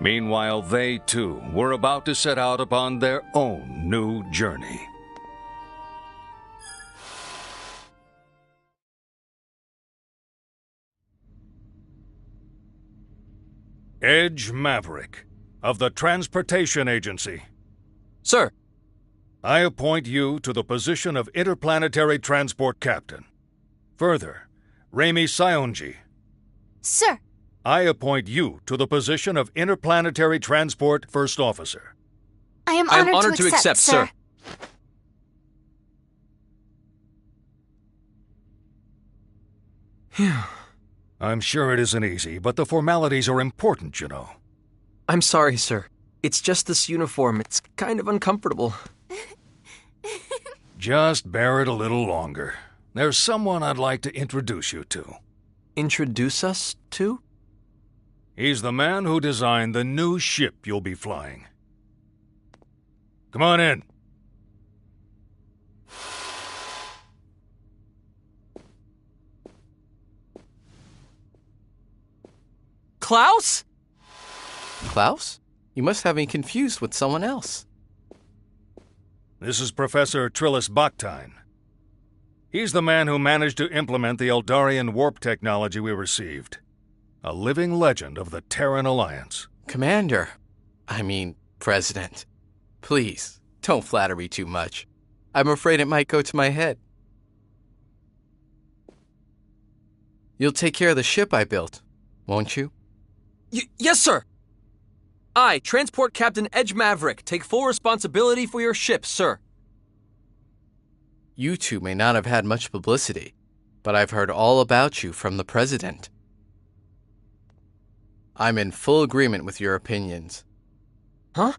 Meanwhile, they too were about to set out upon their own new journey. Edge Maverick, of the Transportation Agency. Sir. I appoint you to the position of Interplanetary Transport Captain. Further, Remy Sionji. Sir. I appoint you to the position of Interplanetary Transport First Officer. I am honored to accept, sir. Phew. I'm sure it isn't easy, but the formalities are important, you know. I'm sorry, sir. It's just this uniform. It's kind of uncomfortable. Just bear it a little longer. There's someone I'd like to introduce you to. Introduce us to? He's the man who designed the new ship you'll be flying. Come on in. Klaus? Klaus? You must have me confused with someone else. This is Professor Trillis Baktine. He's the man who managed to implement the Eldarian warp technology we received. A living legend of the Terran Alliance. Commander. President. Please, don't flatter me too much. I'm afraid it might go to my head. You'll take care of the ship I built, won't you? Yes, sir! I, Transport Captain Edge Maverick, take full responsibility for your ship, sir. You two may not have had much publicity, but I've heard all about you from the President. I'm in full agreement with your opinions. Huh?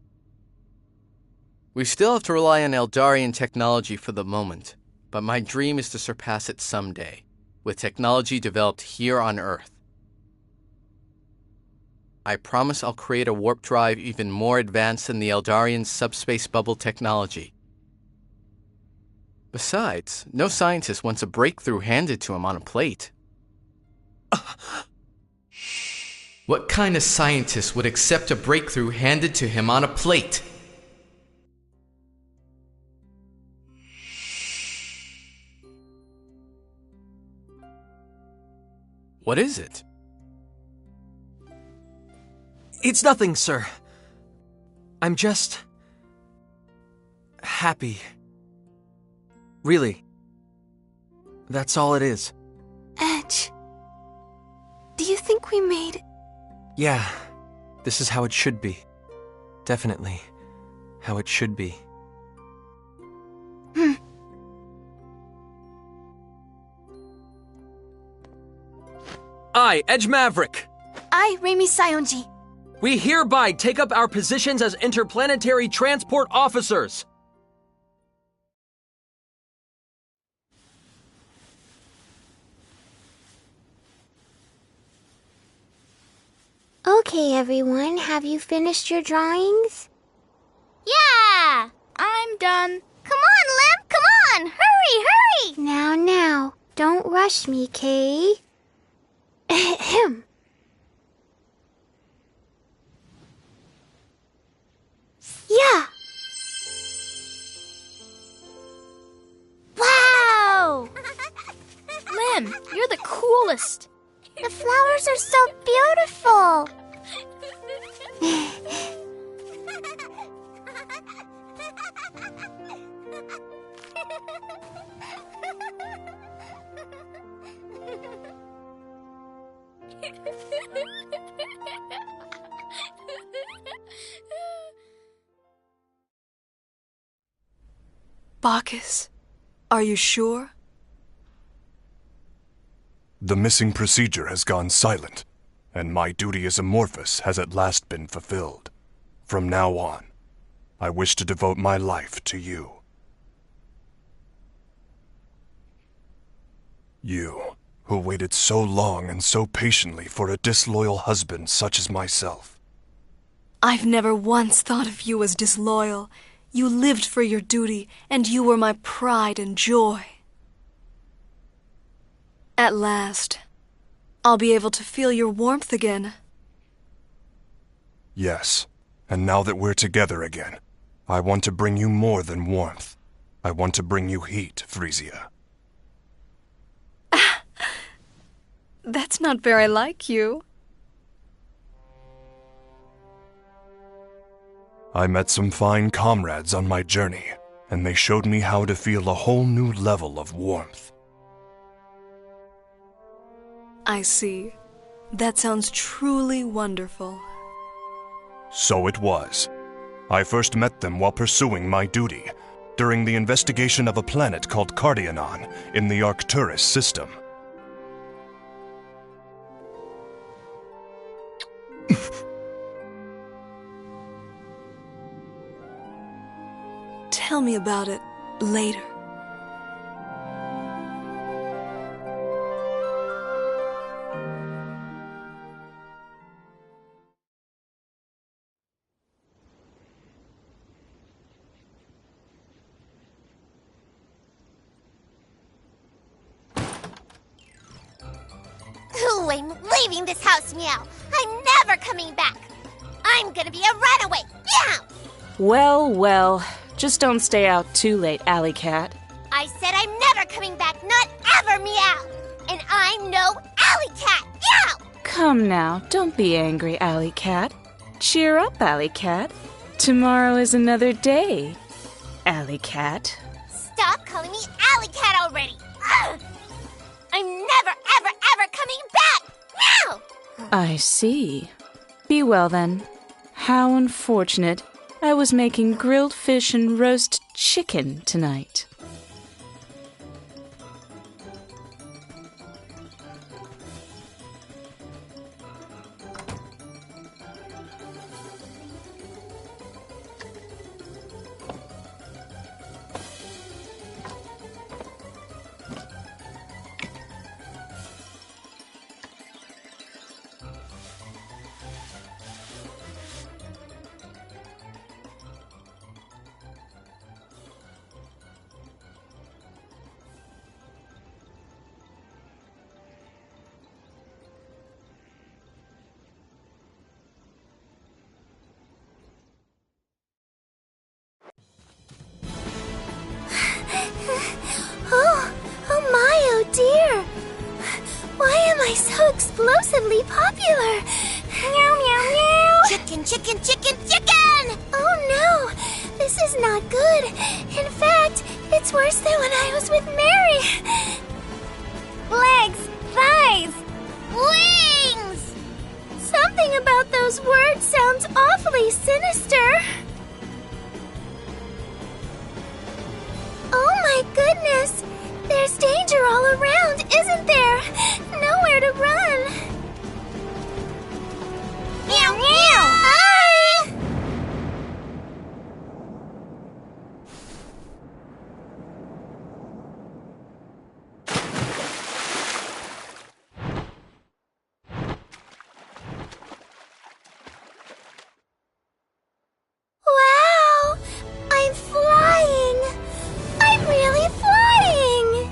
We still have to rely on Eldarian technology for the moment, but my dream is to surpass it someday, with technology developed here on Earth. I promise I'll create a warp drive even more advanced than the Eldarian subspace bubble technology. Besides, no scientist wants a breakthrough handed to him on a plate. What kind of scientist would accept a breakthrough handed to him on a plate? What is it? It's nothing, sir. I'm just... happy. Really. That's all it is. Edge. Do you think we made... Yeah. This is how it should be. Definitely. How it should be. I, Edge Maverick. I, Remy Sionji. We hereby take up our positions as interplanetary transport officers. Okay, everyone, have you finished your drawings? Yeah! I'm done. Come on, Lim! Come on! Hurry, hurry! Now, don't rush me, Kay. Ahem. Yeah! Wow! Lim, you're the coolest. The flowers are so beautiful. Bacchus, are you sure? The missing procedure has gone silent, and my duty as Amorphous has at last been fulfilled. From now on, I wish to devote my life to you. You, who waited so long and so patiently for a disloyal husband such as myself. I've never once thought of you as disloyal. You lived for your duty, and you were my pride and joy. At last, I'll be able to feel your warmth again. Yes, and now that we're together again, I want to bring you more than warmth. I want to bring you heat, Frisia. That's not very like you. I met some fine comrades on my journey, and they showed me how to feel a whole new level of warmth. I see. That sounds truly wonderful. So it was. I first met them while pursuing my duty, during the investigation of a planet called Cardianon in the Arcturus system. Tell me about it later. Ooh, I'm leaving this house, Meow. I'm never coming back. I'm gonna be a runaway. Meow! Well, well. Just don't stay out too late, Alley Cat. I said I'm never coming back, not ever, Meow. And I'm no Alley Cat. Meow! Come now, don't be angry, Alley Cat. Cheer up, Alley Cat. Tomorrow is another day, Alley Cat. Stop calling me Alley Cat already. Ugh! I'm never, ever, ever coming back. Meow! I see. Be well then. How unfortunate. I was making grilled fish and roast chicken tonight. Oh my, oh dear. Why am I so explosively popular? Meow, meow, meow. Chicken, chicken, chicken, chicken! Oh no, this is not good. In fact, it's worse than when I was with Mary. Legs, thighs, wings! Something about those words sounds awfully sinister. Oh my goodness! There's danger all around, isn't there? Nowhere to run. Meow meow! Hi! Wow! I'm flying! I'm really flying!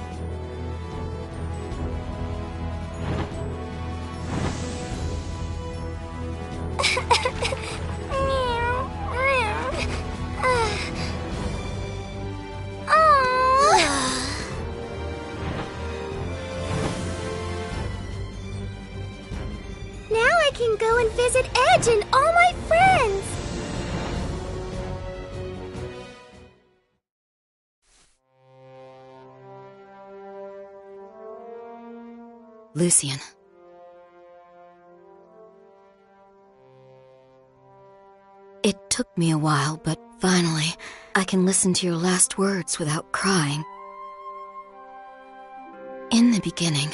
Now I can go and visit Edge and all my friends! Lucian. It took me a while, but finally, I can listen to your last words without crying. In the beginning,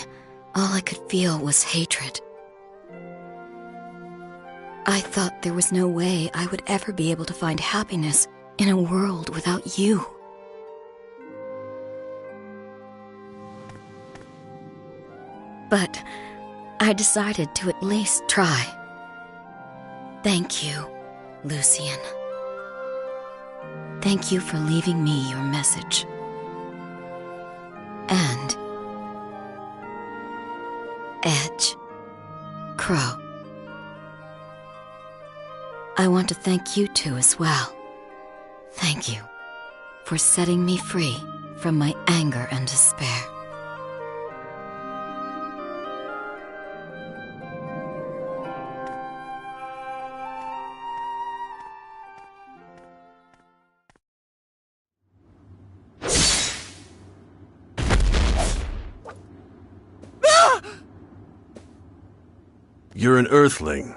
all I could feel was hatred. I thought there was no way I would ever be able to find happiness in a world without you. But I decided to at least try. Thank you, Lucian. Thank you for leaving me your message. And Edge, Crow. I want to thank you two as well. Thank you for setting me free from my anger and despair. You're an Earthling.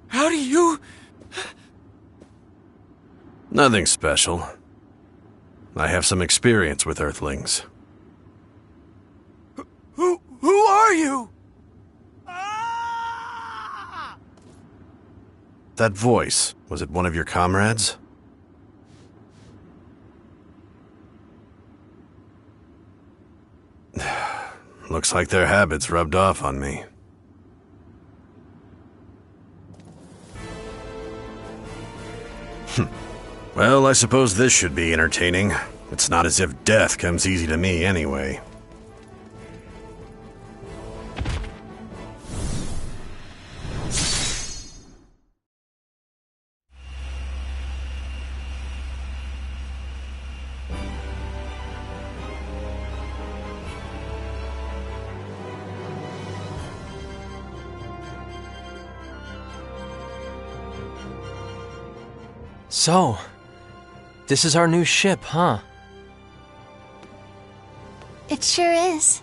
How do you... Nothing special. I have some experience with Earthlings. Who are you? That voice, was it one of your comrades? Looks like their habits rubbed off on me. Well, I suppose this should be entertaining. It's not as if death comes easy to me anyway. So, this is our new ship, huh? It sure is.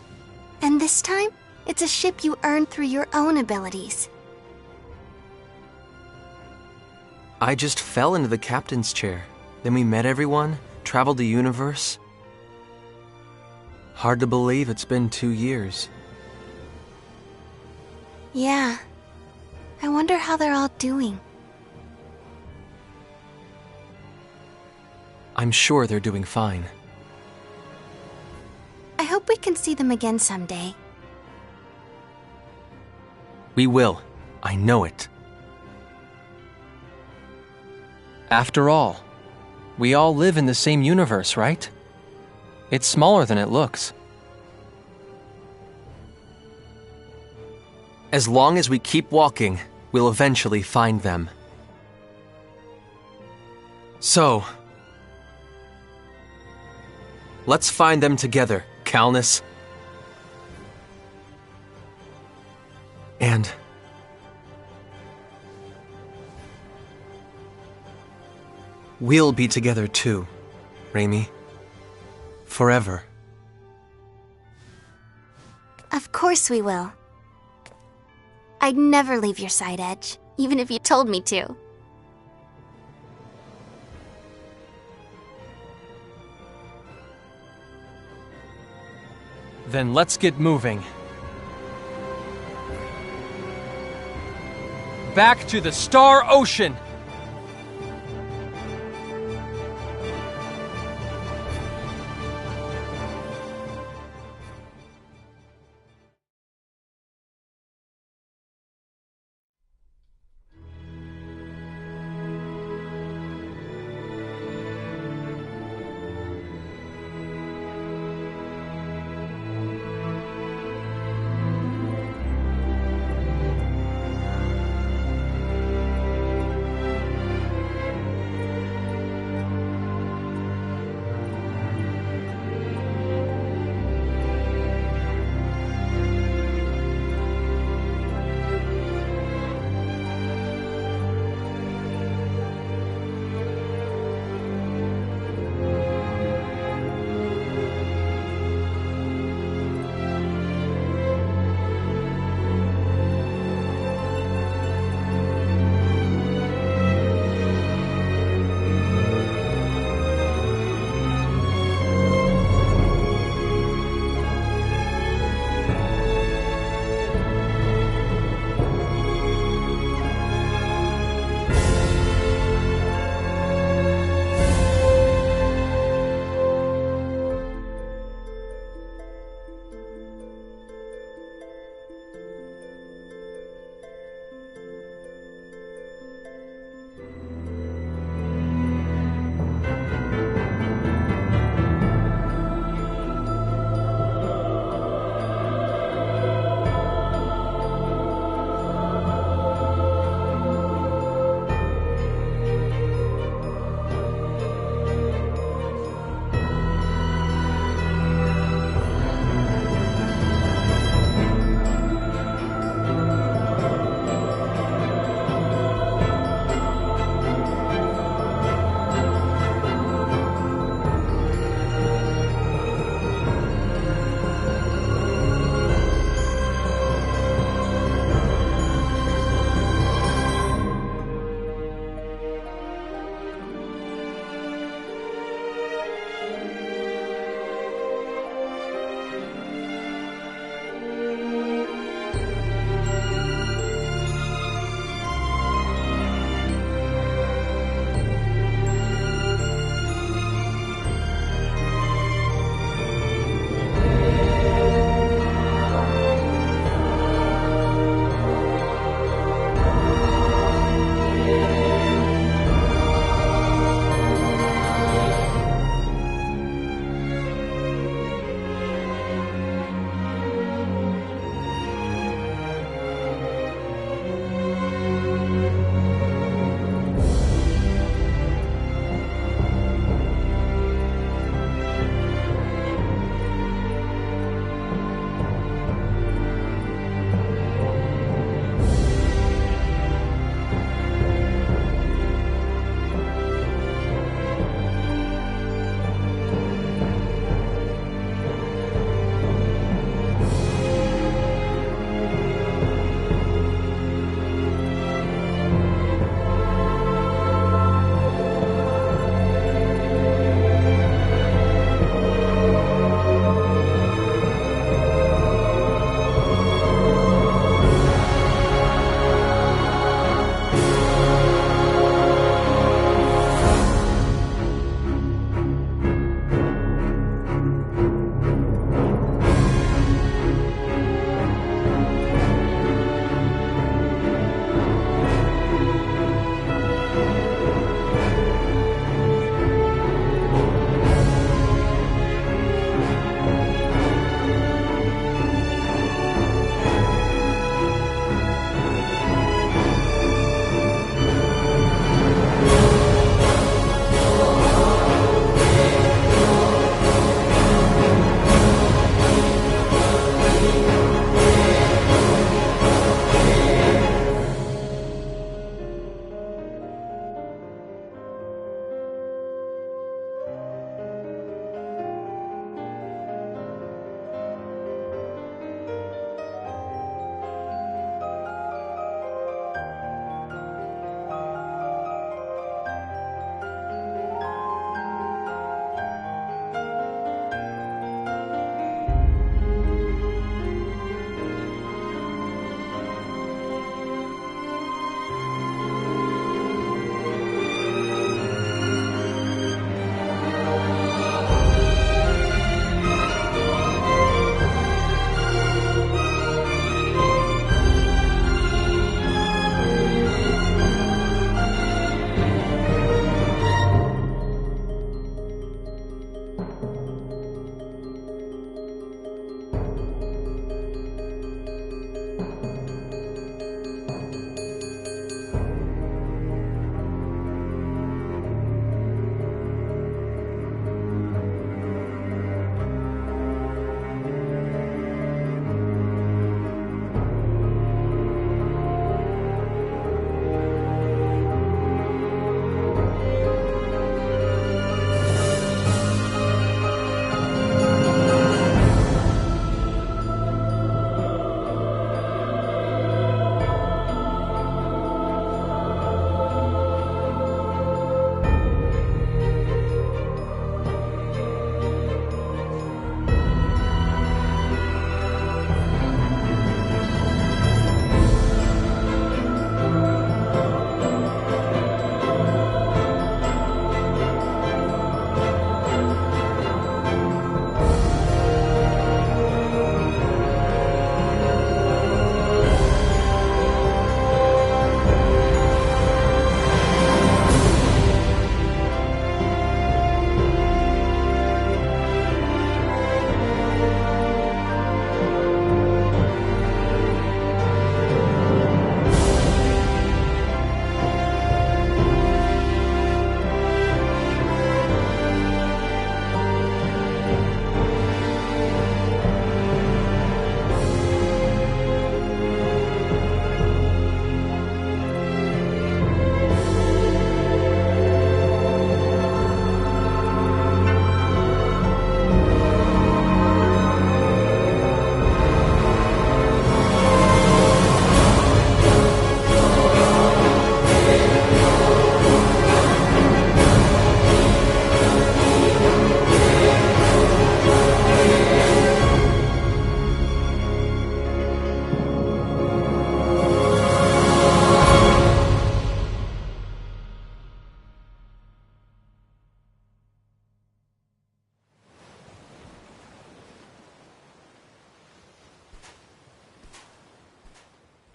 And this time, it's a ship you earned through your own abilities. I just fell into the captain's chair. Then we met everyone, traveled the universe. Hard to believe it's been 2 years. Yeah. I wonder how they're all doing. I'm sure they're doing fine. I hope we can see them again someday. We will. I know it. After all, we all live in the same universe, right? It's smaller than it looks. As long as we keep walking, we'll eventually find them. So, let's find them together, Calnus. And we'll be together too, Raimi. Forever. Of course we will. I'd never leave your side, Edge, even if you told me to. Then let's get moving. Back to the Star Ocean!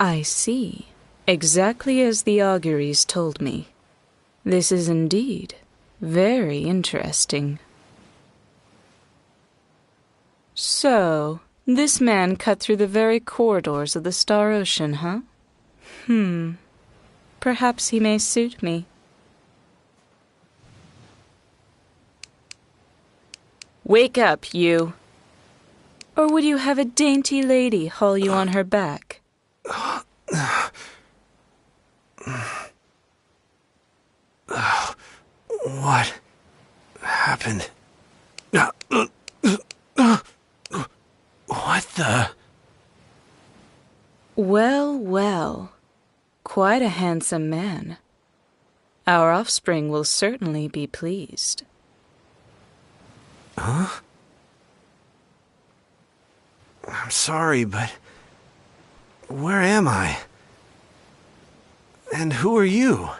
I see. Exactly as the auguries told me. This is indeed very interesting. So, this man cut through the very corridors of the Star Ocean, huh? Perhaps he may suit me. Wake up, you! Or would you have a dainty lady haul you on her back? What happened? What the? Well, well. Quite a handsome man. Our offspring will certainly be pleased. Huh? I'm sorry, but where am I? And who are you?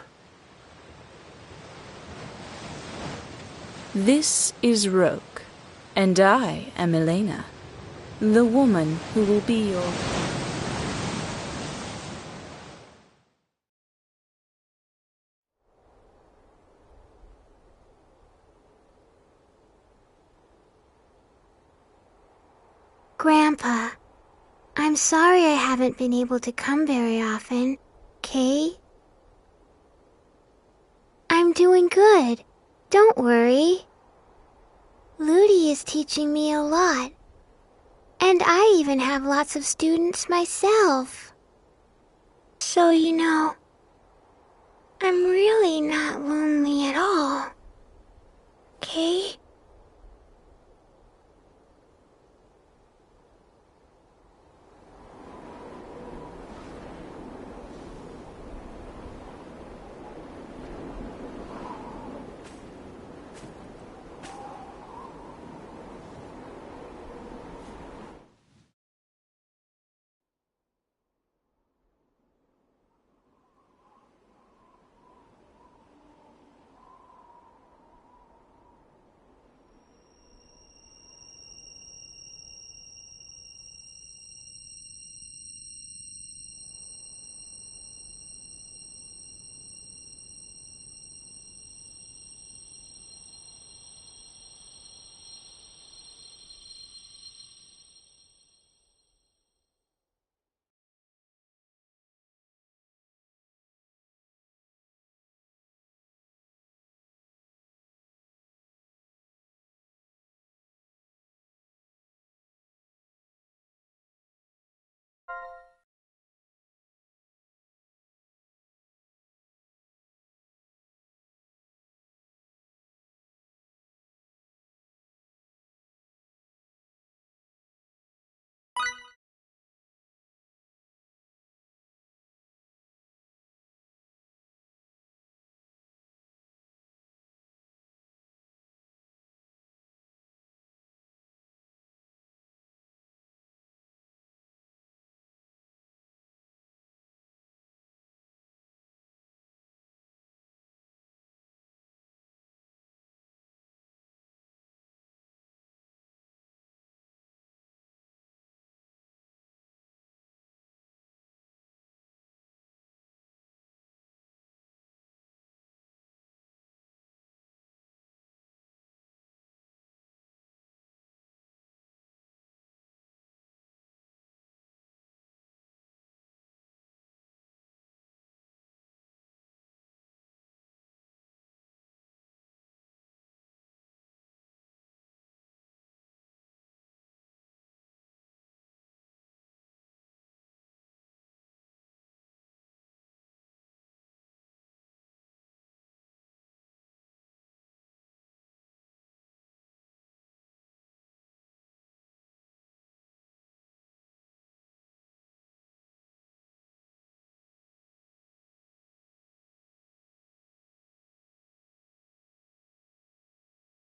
This is Roke, and I am Elena, the woman who will be your... Grandpa, I'm sorry I haven't been able to come very often, okay? I'm doing good. Don't worry. Ludi is teaching me a lot. And I even have lots of students myself. So, you know, I'm really not lonely at all. Okay?